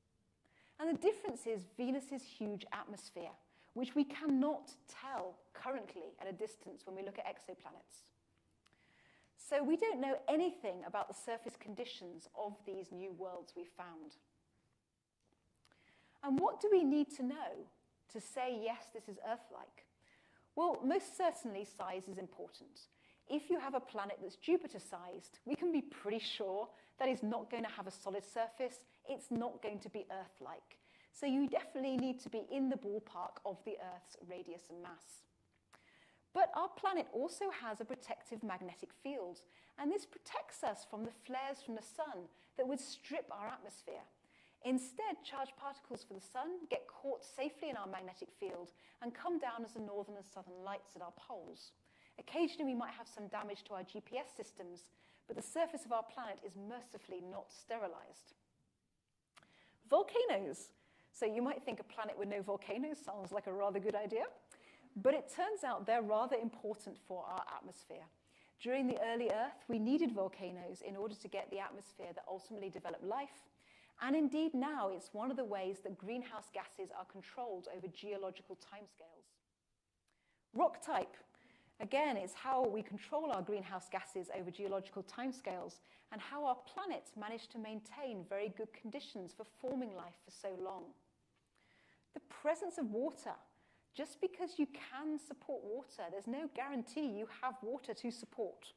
And the difference is Venus's huge atmosphere, which we cannot tell currently at a distance when we look at exoplanets. So we don't know anything about the surface conditions of these new worlds we've found. And what do we need to know to say, yes, this is Earth-like? Well, most certainly size is important. If you have a planet that's Jupiter-sized, we can be pretty sure that it's not going to have a solid surface. It's not going to be Earth-like. So you definitely need to be in the ballpark of the Earth's radius and mass. But our planet also has a protective magnetic field, and this protects us from the flares from the sun that would strip our atmosphere. Instead, charged particles from the sun get caught safely in our magnetic field and come down as the northern and southern lights at our poles. Occasionally, we might have some damage to our GPS systems, but the surface of our planet is mercifully not sterilized. Volcanoes. So you might think a planet with no volcanoes sounds like a rather good idea, but it turns out they're rather important for our atmosphere. During the early Earth, we needed volcanoes in order to get the atmosphere that ultimately developed life. And indeed now, it's one of the ways that greenhouse gases are controlled over geological timescales. Rock type. Again, it's how we control our greenhouse gases over geological timescales and how our planet managed to maintain very good conditions for forming life for so long. The presence of water. Just because you can support water, there's no guarantee you have water to support.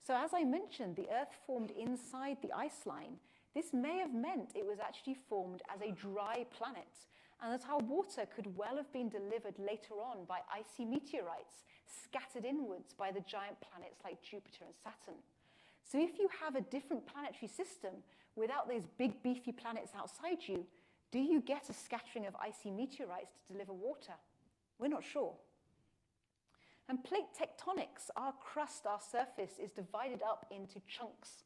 So as I mentioned, the Earth formed inside the ice line. This may have meant it was actually formed as a dry planet, and that our water could well have been delivered later on by icy meteorites scattered inwards by the giant planets like Jupiter and Saturn. So if you have a different planetary system without those big beefy planets outside you, do you get a scattering of icy meteorites to deliver water? We're not sure. And plate tectonics, our crust, our surface, is divided up into chunks.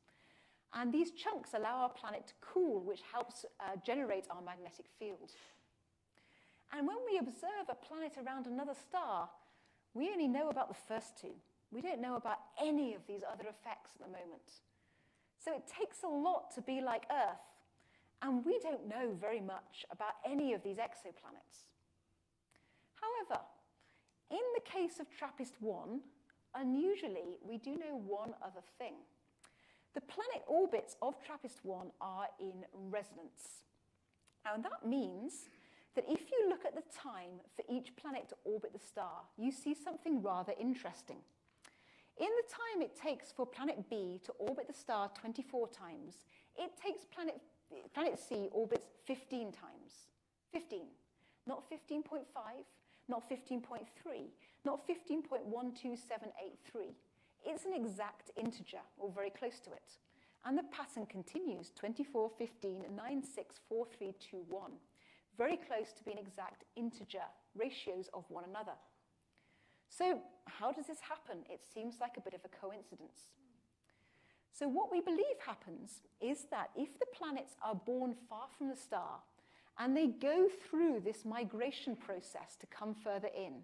And these chunks allow our planet to cool, which helps generate our magnetic field. And when we observe a planet around another star, we only know about the first 2. We don't know about any of these other effects at the moment. So it takes a lot to be like Earth, and we don't know very much about any of these exoplanets. However, in the case of TRAPPIST-1, unusually, we do know one other thing. The planet orbits of TRAPPIST-1 are in resonance. And that means that if you look at the time for each planet to orbit the star, you see something rather interesting. In the time it takes for planet B to orbit the star 24 times, it takes planet C orbits 15 times. 15. Not 15.5, not 15.3, not 15.12783. It's an exact integer, or very close to it. And the pattern continues, 24, 15, 9, 6, 4, 3, 2, 1. Very close to being exact integer ratios of one another. So how does this happen? It seems like a bit of a coincidence. So what we believe happens is that if the planets are born far from the star, and they go through this migration process to come further in,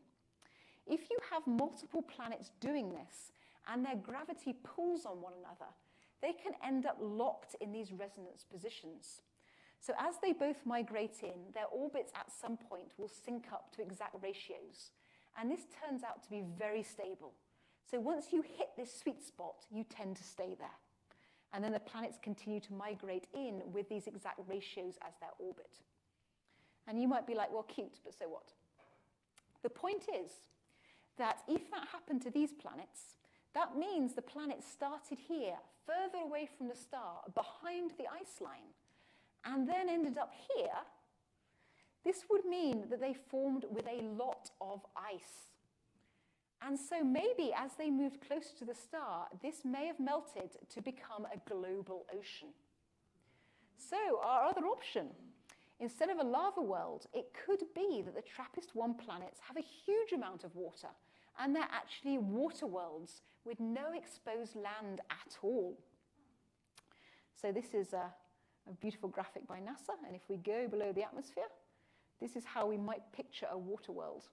if you have multiple planets doing this, and their gravity pulls on one another, they can end up locked in these resonance positions. So as they both migrate in, their orbits at some point will sync up to exact ratios. And this turns out to be very stable. So once you hit this sweet spot, you tend to stay there. And then the planets continue to migrate in with these exact ratios as their orbit. And you might be like, well, cute, but so what? The point is that if that happened to these planets, that means the planets started here, further away from the star, behind the ice line, and then ended up here. This would mean that they formed with a lot of ice. And so maybe as they moved closer to the star, this may have melted to become a global ocean. So our other option, instead of a lava world, it could be that the TRAPPIST-1 planets have a huge amount of water, and they're actually water worlds with no exposed land at all. So this is a beautiful graphic by NASA, and if we go below the atmosphere, this is how we might picture a water world.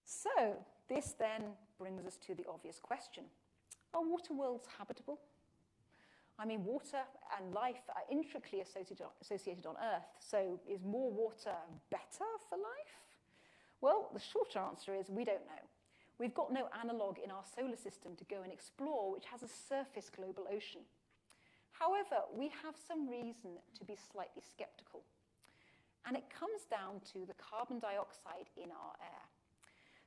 So this then brings us to the obvious question. Are water worlds habitable? I mean, water and life are intricately associated on Earth, so is more water better for life? Well, the shorter answer is we don't know. We've got no analogue in our solar system to go and explore which has a surface global ocean. However, we have some reason to be slightly skeptical. And it comes down to the carbon dioxide in our air.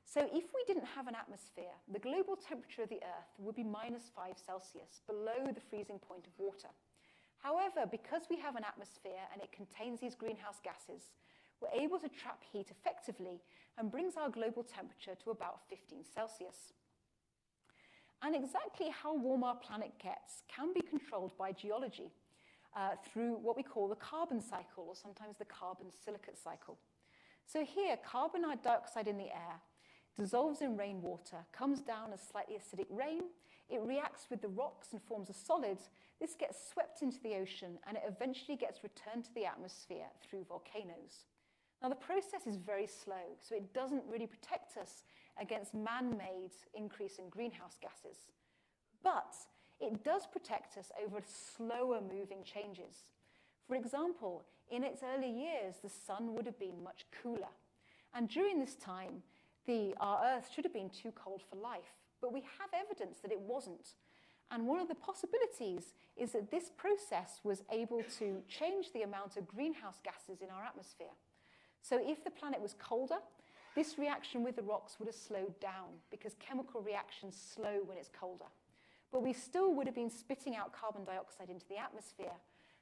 So if we didn't have an atmosphere, the global temperature of the Earth would be -5 Celsius, below the freezing point of water. However, because we have an atmosphere and it contains these greenhouse gases, we're able to trap heat effectively and brings our global temperature to about 15 Celsius. And exactly how warm our planet gets can be controlled by geology through what we call the carbon cycle, or sometimes the carbon silicate cycle. So here, carbon dioxide in the air dissolves in rainwater, comes down as slightly acidic rain, it reacts with the rocks and forms a solid. This gets swept into the ocean, and it eventually gets returned to the atmosphere through volcanoes. Now, the process is very slow, so it doesn't really protect us against man-made increase in greenhouse gases. But it does protect us over slower moving changes. For example, in its early years, the sun would have been much cooler. And during this time, our Earth should have been too cold for life. But we have evidence that it wasn't. And one of the possibilities is that this process was able to change the amount of greenhouse gases in our atmosphere. So if the planet was colder, this reaction with the rocks would have slowed down, because chemical reactions slow when it's colder. But we still would have been spitting out carbon dioxide into the atmosphere.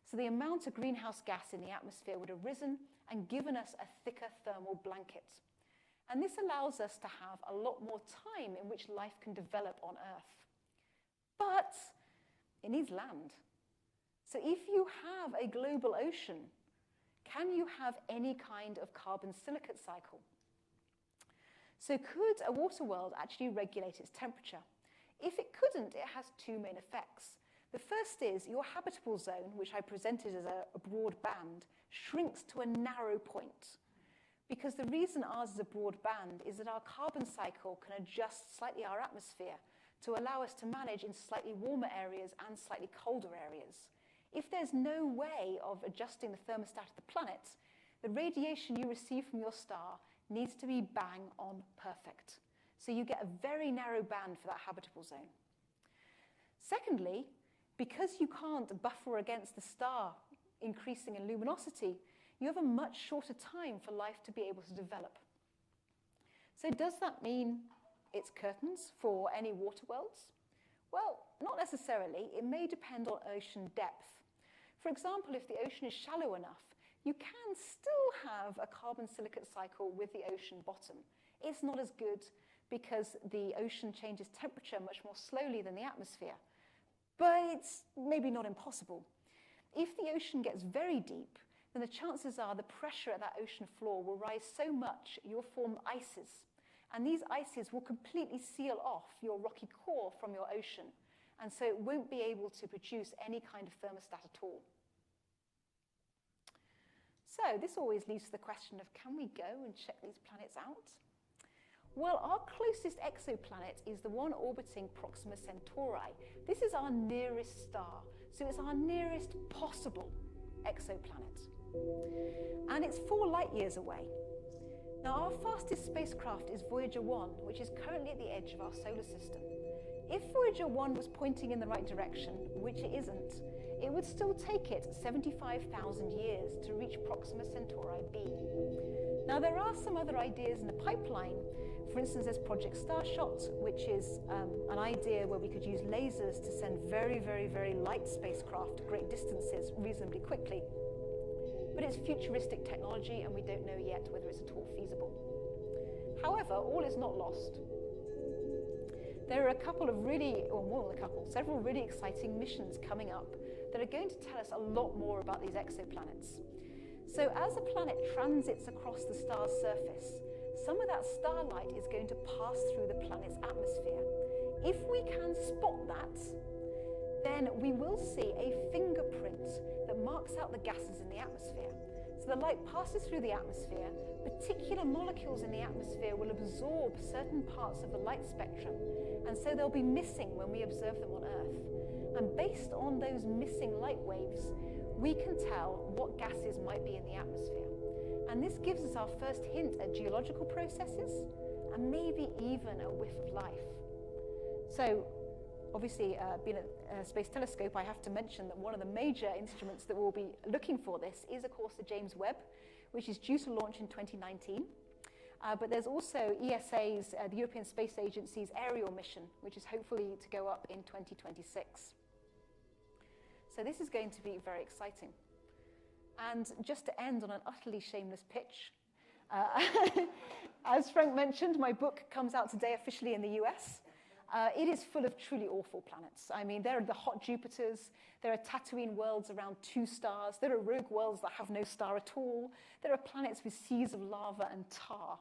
So the amount of greenhouse gas in the atmosphere would have risen and given us a thicker thermal blanket. And this allows us to have a lot more time in which life can develop on Earth. But it needs land. So if you have a global ocean, can you have any kind of carbon silicate cycle? So could a water world actually regulate its temperature? If it couldn't, it has two main effects. The first is your habitable zone, which I presented as a broad band, shrinks to a narrow point. Because the reason ours is a broad band is that our carbon cycle can adjust slightly our atmosphere to allow us to manage in slightly warmer areas and slightly colder areas. If there's no way of adjusting the thermostat of the planet, the radiation you receive from your star needs to be bang on perfect. So you get a very narrow band for that habitable zone. Secondly, because you can't buffer against the star increasing in luminosity, you have a much shorter time for life to be able to develop. So does that mean it's curtains for any water worlds? Well, not necessarily. It may depend on ocean depth. For example, if the ocean is shallow enough, you can still have a carbon silicate cycle with the ocean bottom. It's not as good because the ocean changes temperature much more slowly than the atmosphere. But it's maybe not impossible. If the ocean gets very deep, then the chances are the pressure at that ocean floor will rise so much you'll form ices. And these ices will completely seal off your rocky core from your ocean. And so it won't be able to produce any kind of thermostat at all. So this always leads to the question of, can we go and check these planets out? Well, our closest exoplanet is the one orbiting Proxima Centauri. This is our nearest star, so it's our nearest possible exoplanet. And it's 4 light years away. Now, our fastest spacecraft is Voyager 1, which is currently at the edge of our solar system. If Voyager 1 was pointing in the right direction, which it isn't, it would still take it 75,000 years to reach Proxima Centauri b. Now, there are some other ideas in the pipeline. For instance, there's Project Starshot, which is an idea where we could use lasers to send very, very, very light spacecraft to great distances reasonably quickly. But it's futuristic technology, and we don't know yet whether it's at all feasible. However, all is not lost. There are a couple of really, or more than a couple, several really exciting missions coming up that are going to tell us a lot more about these exoplanets. So as a planet transits across the star's surface, some of that starlight is going to pass through the planet's atmosphere. If we can spot that, then we will see a fingerprint that marks out the gases in the atmosphere. So the light passes through the atmosphere. Particular molecules in the atmosphere will absorb certain parts of the light spectrum, and so they'll be missing when we observe them on Earth. And based on those missing light waves, we can tell what gases might be in the atmosphere. And this gives us our first hint at geological processes and maybe even a whiff of life. So obviously, being a Space Telescope, I have to mention that one of the major instruments that we'll be looking for this is, of course, the James Webb, which is due to launch in 2019. But there's also ESA's, the European Space Agency's Ariel mission, which is hopefully to go up in 2026. So this is going to be very exciting. And just to end on an utterly shameless pitch, as Frank mentioned, my book comes out today officially in the US. It is full of truly awful planets. I mean, there are the hot Jupiters, there are Tatooine worlds around 2 stars, there are rogue worlds that have no star at all, there are planets with seas of lava and tar.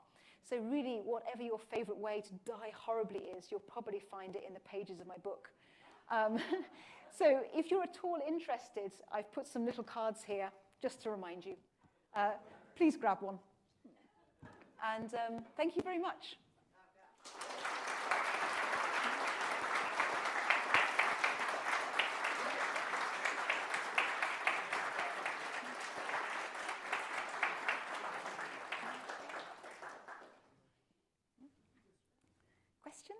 So really, whatever your favorite way to die horribly is, you'll probably find it in the pages of my book. So if you're at all interested, I've put some little cards here just to remind you. Please grab one. And thank you very much. Questions?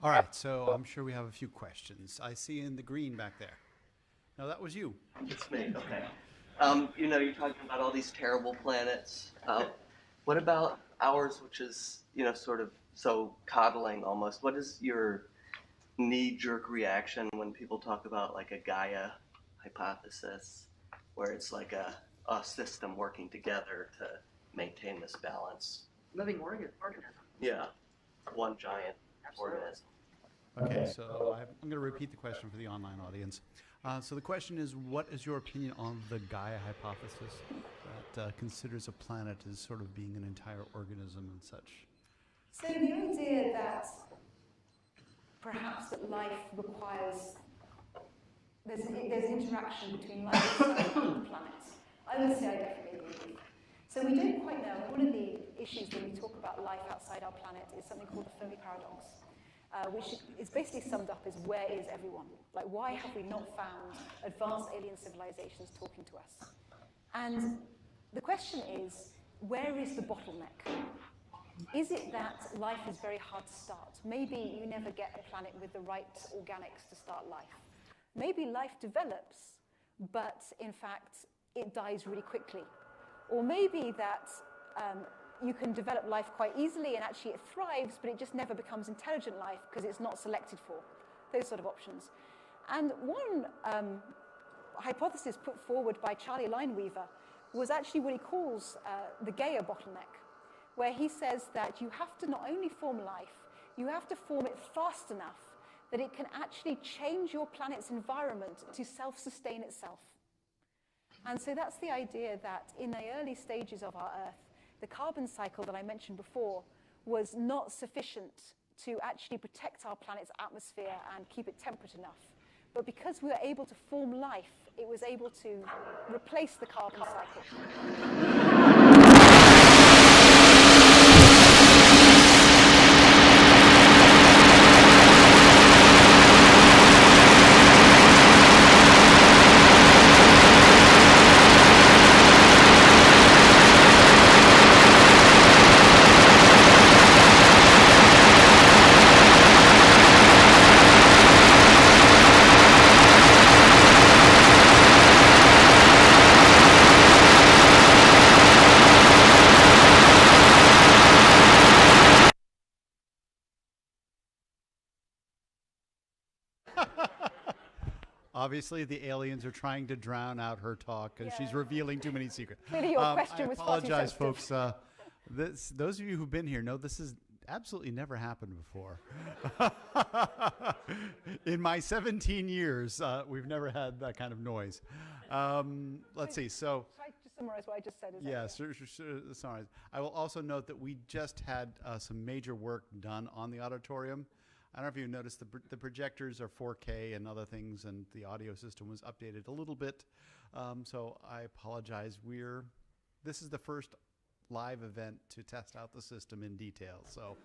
All right, so I'm sure we have a few questions. I see in the green back there. No, that was you. It's me, okay. You know, you're talking about all these terrible planets. What about ours, which is, you know, sort of so coddling almost? What is your knee-jerk reaction when people talk about like a Gaia hypothesis, where it's like a system working together to maintain this balance? Living organism. Yeah, one giant organism. Okay, so I'm going to repeat the question for the online audience. So the question is, what is your opinion on the Gaia hypothesis that considers a planet as sort of being an entire organism and such? So the idea that perhaps that life requires, there's interaction between life and the planet. I would say I definitely agree with you. So we don't quite know. One of the issues when we talk about life outside our planet is something called the Fermi paradox, which is basically summed up as where is everyone? Like, why have we not found advanced alien civilizations talking to us? And the question is, where is the bottleneck? Is it that life is very hard to start? Maybe you never get a planet with the right organics to start life. Maybe life develops, but in fact, it dies really quickly. Or maybe that you can develop life quite easily and actually it thrives, but it just never becomes intelligent life because it's not selected for. Those sort of options. And one hypothesis put forward by Charlie Lineweaver was actually what he calls the Gaia bottleneck, where he says that you have to not only form life, you have to form it fast enough that it can actually change your planet's environment to self-sustain itself. And so that's the idea that in the early stages of our Earth, the carbon cycle that I mentioned before was not sufficient to actually protect our planet's atmosphere and keep it temperate enough. But because we were able to form life, it was able to replace the carbon cycle. Obviously, the aliens are trying to drown out her talk because she's revealing too many secrets. Clearly your question I was apologize, far too folks. Those of you who've been here know this has absolutely never happened before. In my 17 years, we've never had that kind of noise. Let's see. So, Try to summarize what I just said. Sorry. I will also note that we just had some major work done on the auditorium. I don't know if you noticed the projectors are 4K and other things, and the audio system was updated a little bit. So I apologize. This is the first live event to test out the system in detail. So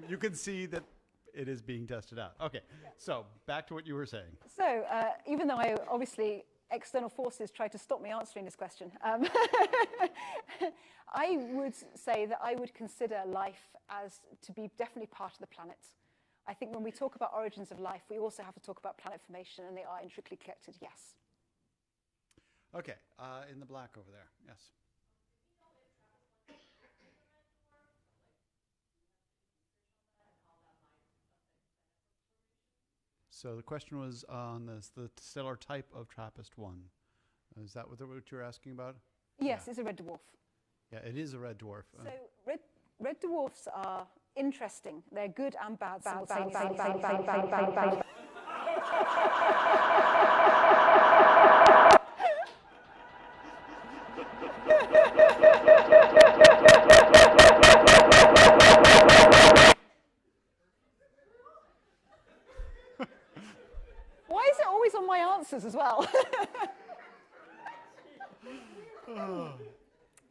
you can see that it is being tested out. Okay, so back to what you were saying. So even though obviously external forces tried to stop me answering this question, I would say that I would consider life as to be definitely part of the planet. I think when we talk about origins of life, we also have to talk about planet formation, and they are intricately connected, yes. Okay, in the black over there, yes. So the question was on the stellar type of TRAPPIST-1. Is that what you're asking about? Yes, it's a red dwarf. Yeah, it is a red dwarf. So red dwarfs are interesting. They're good and bad. Why is it always on my answers as well?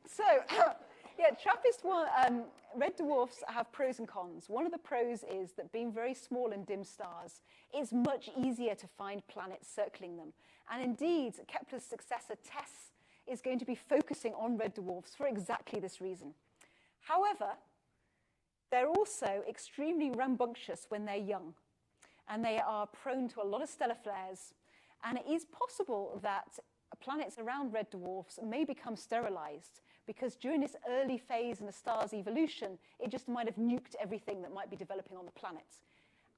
So, yeah, TRAPPIST-1, red dwarfs have pros and cons. One of the pros is that being very small and dim stars, it's much easier to find planets circling them. And indeed, Kepler's successor, TESS, is going to be focusing on red dwarfs for exactly this reason. However, they're also extremely rambunctious when they're young, and they are prone to a lot of stellar flares. And it is possible that planets around red dwarfs may become sterilized, because during this early phase in the star's evolution, it just might have nuked everything that might be developing on the planet.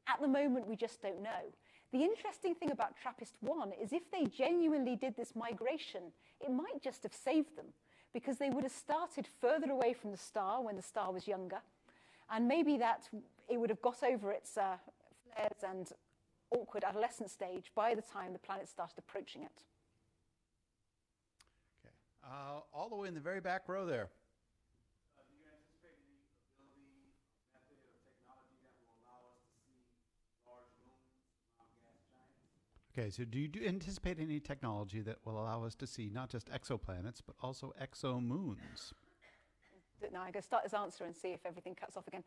At the moment, we just don't know. The interesting thing about TRAPPIST-1 is if they genuinely did this migration, it might just have saved them, because they would have started further away from the star when the star was younger, and maybe that it would have got over its flares and awkward adolescent stage by the time the planet started approaching it. All the way in the very back row there. Do you anticipate any ability, method, or technology that will allow us to see large moons around gas giants? Okay, so do you anticipate any technology that will allow us to see not just exoplanets, but also exomoons? Now I'm going to start this answer and see if everything cuts off again.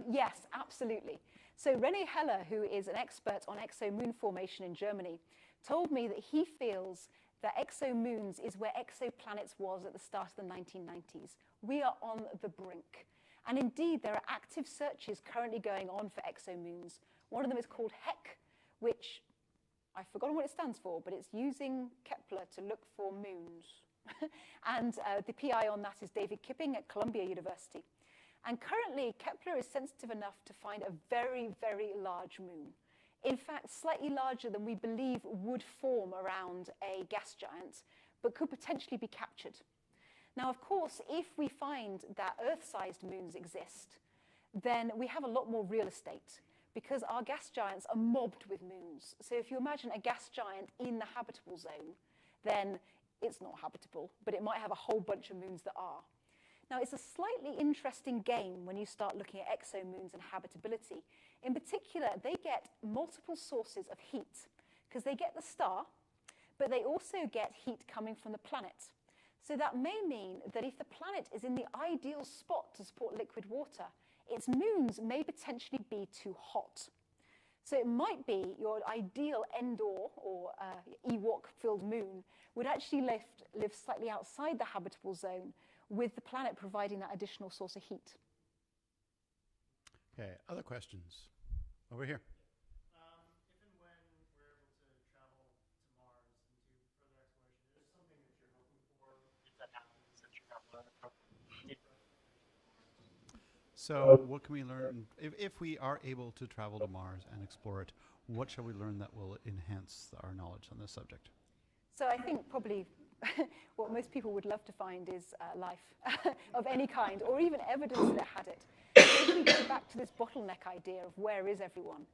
Yes, absolutely. So René Heller, who is an expert on exomoon formation in Germany, told me that he feels that exomoons is where exoplanets was at the start of the 1990s. We are on the brink. And indeed, there are active searches currently going on for exomoons. One of them is called HEC, which I've forgotten what it stands for, but it's using Kepler to look for moons. And the PI on that is David Kipping at Columbia University. And currently, Kepler is sensitive enough to find a very, very large moon. In fact, slightly larger than we believe would form around a gas giant, but could potentially be captured. Now, of course, if we find that Earth-sized moons exist, then we have a lot more real estate, because our gas giants are mobbed with moons. So if you imagine a gas giant in the habitable zone, then it's not habitable, but it might have a whole bunch of moons that are. Now, it's a slightly interesting game when you start looking at exomoons and habitability. In particular, they get multiple sources of heat, because they get the star, but they also get heat coming from the planet. So that may mean that if the planet is in the ideal spot to support liquid water, its moons may potentially be too hot. So it might be your ideal Endor or Ewok-filled moon would actually live slightly outside the habitable zone, with the planet providing that additional source of heat. Okay, other questions? Over here. If and when we're able to travel to Mars and do further exploration, is there something that you're hoping for if that happens that you're not learning from? So what can we learn? If we are able to travel to Mars and explore it, what shall we learn that will enhance our knowledge on this subject? So I think probably what most people would love to find is life of any kind, or even evidence that it had it. If we go back to this bottleneck idea of where is everyone,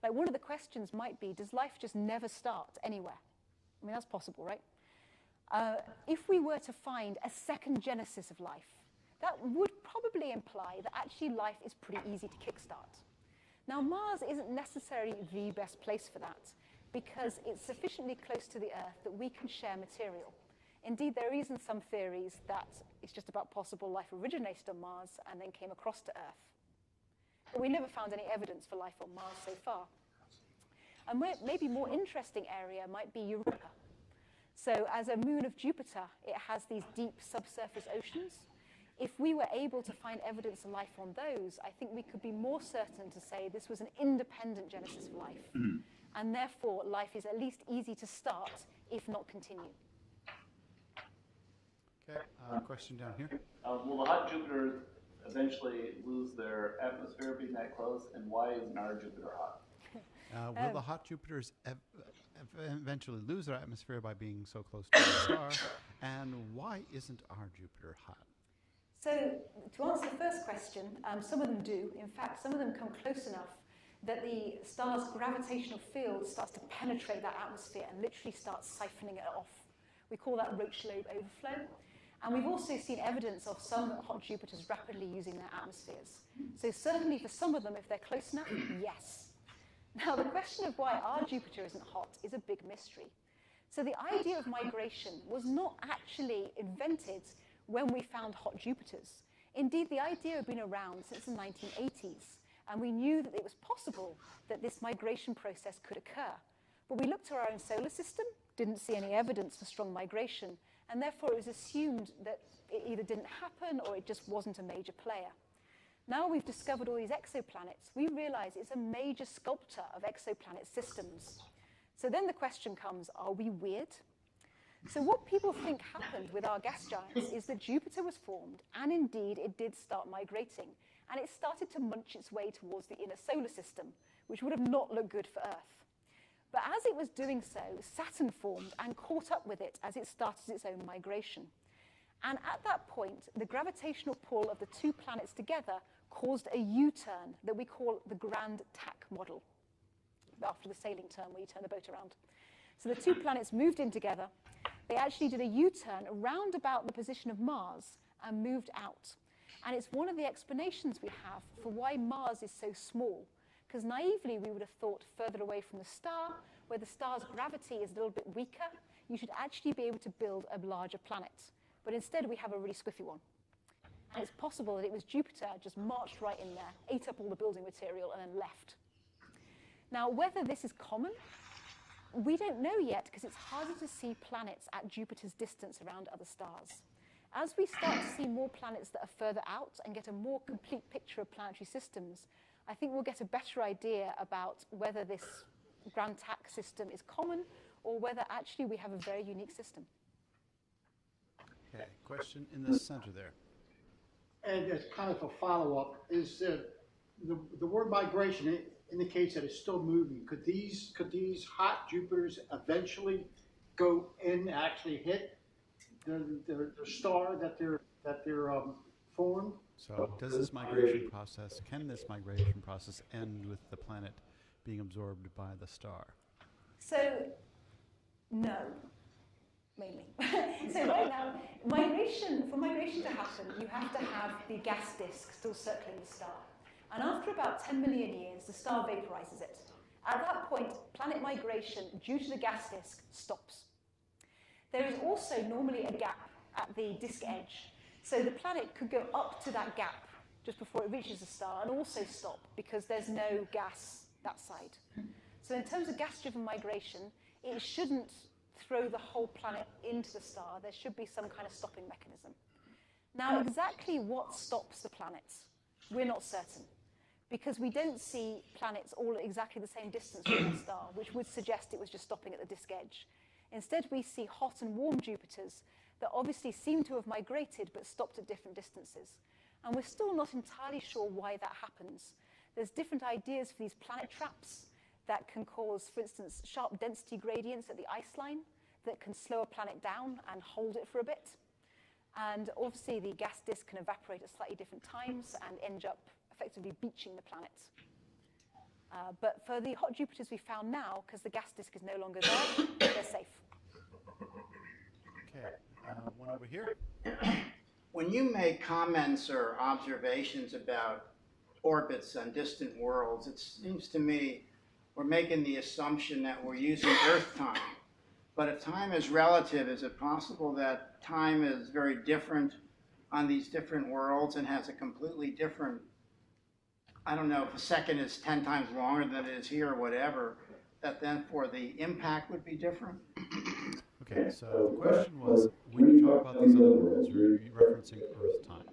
like one of the questions might be, does life just never start anywhere? I mean, that's possible, right? If we were to find a second genesis of life, that would probably imply that actually life is pretty easy to kickstart. Now, Mars isn't necessarily the best place for that, because it's sufficiently close to the Earth that we can share material. Indeed, there are even some theories that it's just about possible life originated on Mars and then came across to Earth. But we never found any evidence for life on Mars so far. And maybe more interesting area might be Europa. So as a moon of Jupiter, it has these deep subsurface oceans. If we were able to find evidence of life on those, I think we could be more certain to say this was an independent genesis of life. And therefore, life is at least easy to start, if not continue. Okay, question down here. Will the hot Jupiters eventually lose their atmosphere being that close, and why isn't our Jupiter hot? Will the hot Jupiters eventually lose their atmosphere by being so close to the star? And why isn't our Jupiter hot? So to answer the first question, some of them do. In fact, some of them come close enough that the star's gravitational field starts to penetrate that atmosphere and literally starts siphoning it off. We call that Roche lobe overflow. And we've also seen evidence of some hot Jupiters rapidly using their atmospheres. So certainly for some of them, if they're close enough, yes. Now, the question of why our Jupiter isn't hot is a big mystery. So the idea of migration was not actually invented when we found hot Jupiters. Indeed, the idea had been around since the 1980s, and we knew that it was possible that this migration process could occur. But we looked at our own solar system, didn't see any evidence for strong migration, and therefore it was assumed that it either didn't happen or it just wasn't a major player. Now we've discovered all these exoplanets, we realize it's a major sculptor of exoplanet systems. So then the question comes, are we weird? So what people think happened with our gas giants is that Jupiter was formed, and indeed it did start migrating, and it started to munch its way towards the inner solar system, which would have not looked good for Earth. But as it was doing so, Saturn formed and caught up with it as it started its own migration. And at that point, the gravitational pull of the two planets together caused a U-turn that we call the Grand Tack model, after the sailing turn where you turn the boat around. So the two planets moved in together. They actually did a U-turn around about the position of Mars and moved out. And it's one of the explanations we have for why Mars is so small. Because naively, we would have thought further away from the star, where the star's gravity is a little bit weaker, you should actually be able to build a larger planet. But instead, we have a really squiffy one. And it's possible that it was Jupiter just marched right in there, ate up all the building material, and then left. Now, whether this is common, we don't know yet, because it's harder to see planets at Jupiter's distance around other stars. As we start to see more planets that are further out and get a more complete picture of planetary systems, I think we'll get a better idea about whether this grand tack system is common or whether actually we have a very unique system. Okay, question in the center there. And as kind of a follow-up, is the word migration indicates that it's still moving. Could these hot Jupiters eventually go in, actually hit the star that they're formed? So does this migration process, can this migration process end with the planet being absorbed by the star? So, no, mainly. So right now, for migration to happen, you have to have the gas disk still circling the star. And after about 10 million years, the star vaporizes it. At that point, planet migration, due to the gas disk, stops. There is also normally a gap at the disk edge. So the planet could go up to that gap just before it reaches the star and also stop because there's no gas that side. So in terms of gas-driven migration, it shouldn't throw the whole planet into the star. There should be some kind of stopping mechanism. Now, exactly what stops the planets, we're not certain, because we don't see planets all at exactly the same distance from the star, which would suggest it was just stopping at the disk edge. Instead, we see hot and warm Jupiters that obviously seem to have migrated but stopped at different distances. And we're still not entirely sure why that happens. There's different ideas for these planet traps that can cause, for instance, sharp density gradients at the ice line that can slow a planet down and hold it for a bit. And obviously, the gas disk can evaporate at slightly different times and end up effectively beaching the planet. But for the hot Jupiters we found now, because the gas disk is no longer there, they're safe. Okay, one over here. When you make comments or observations about orbits on distant worlds, it seems to me we're making the assumption that we're using Earth time. But if time is relative, is it possible that time is very different on these different worlds and has a completely different, I don't know, if a second is 10 times longer than it is here or whatever, that then for the impact would be different? Okay, so the question was, when you talk about these other worlds, you're referencing Earth time.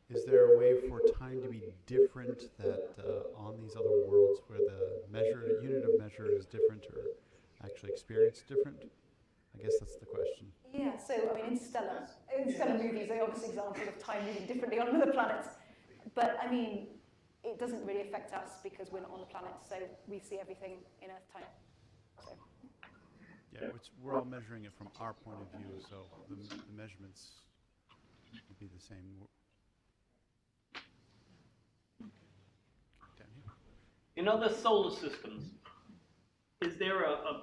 Is there a way for time to be different that on these other worlds where the unit of measure is different or actually experienced different? I guess that's the question. Yeah, so I mean, Interstellar movies are obviously examples of time moving differently on other planets. But I mean, it doesn't really affect us because we're not on the planet, so we see everything in Earth time. So. Yeah, we're all measuring it from our point of view, so the measurements would be the same. Down here. In other solar systems, is there a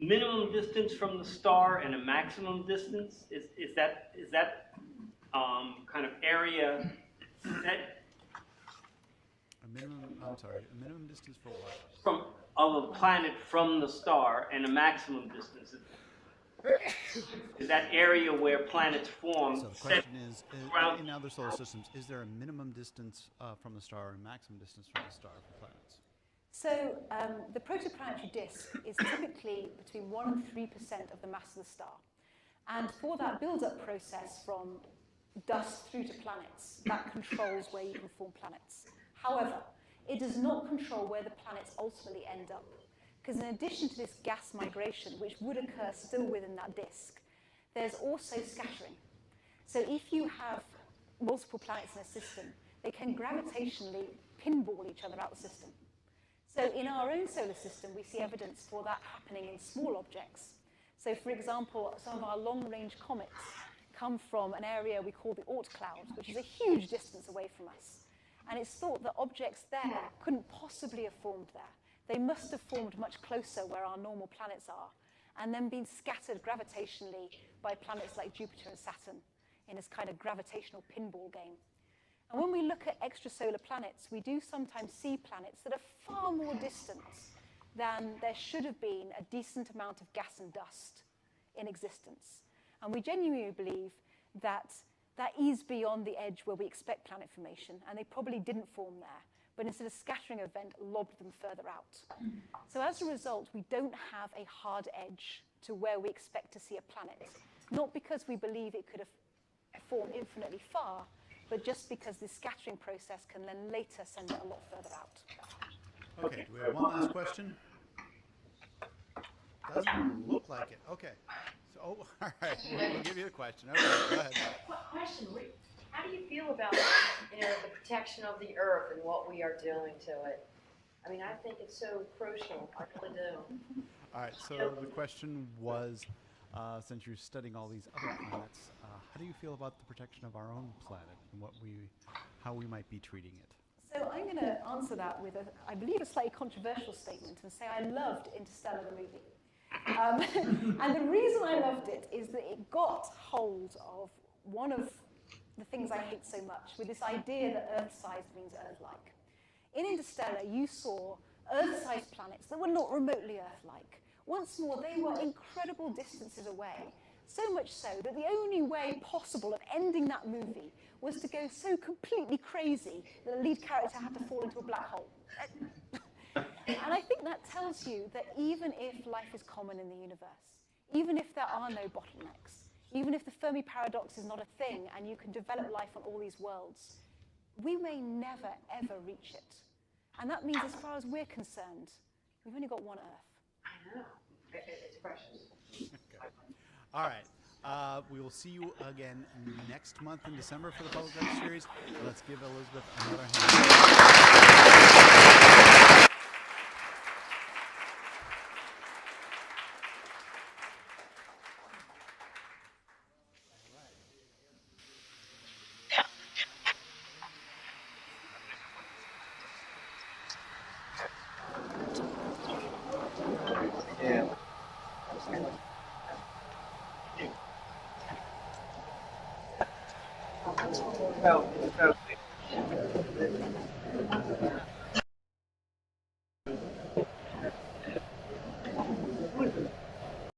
minimum distance from the star and a maximum distance? Is that kind of area set? A minimum distance for what? From of a planet from the star and a maximum distance. Is that area where planets form? So the question is, in other solar systems, is there a minimum distance from the star and maximum distance from the star for planets? So the protoplanetary disk is typically between 1% and 3% of the mass of the star. And for that build-up process from dust through to planets, that controls where you can form planets. However, it does not control where the planets ultimately end up. Because in addition to this gas migration, which would occur still within that disk, there's also scattering. So if you have multiple planets in a system, they can gravitationally pinball each other out of the system. So in our own solar system, we see evidence for that happening in small objects. So for example, some of our long-range comets come from an area we call the Oort cloud, which is a huge distance away from us. And it's thought that objects there couldn't possibly have formed there. They must have formed much closer where our normal planets are, and then been scattered gravitationally by planets like Jupiter and Saturn in this kind of gravitational pinball game. And when we look at extrasolar planets, we do sometimes see planets that are far more distant then there should have been a decent amount of gas and dust in existence. And we genuinely believe that that is beyond the edge where we expect planet formation, and they probably didn't form there, but instead a scattering event lobbed them further out. So as a result, we don't have a hard edge to where we expect to see a planet, not because we believe it could have formed infinitely far, but just because the scattering process can then later send it a lot further out. Okay, do we have one last question? Doesn't look like it. Okay. So, all right, we'll give you the question. Okay, go ahead. Question, how do you feel about, the protection of the Earth and what we are doing to it? I mean, I think it's so crucial, I really do. All right, so the question was, since you're studying all these other planets, how do you feel about the protection of our own planet and how we might be treating it? So I'm going to answer that with, I believe, a slightly controversial statement and say I loved Interstellar, the movie. And the reason I loved it is that it got hold of one of the things I hate so much, with this idea that Earth-sized means Earth-like. In Interstellar, you saw Earth-sized planets that were not remotely Earth-like. Once more, they were incredible distances away, so much so that the only way possible of ending that movie was to go so completely crazy that the lead character had to fall into a black hole. And I think that tells you that even if life is common in the universe, even if there are no bottlenecks, even if the Fermi paradox is not a thing and you can develop life on all these worlds, we may never, ever reach it. And that means, as far as we're concerned, we've only got one Earth. I know. It's precious. Okay. All right. We will see you again next month in December for the Public Lecture Series. Let's give Elizabeth another hand. Yeah. No.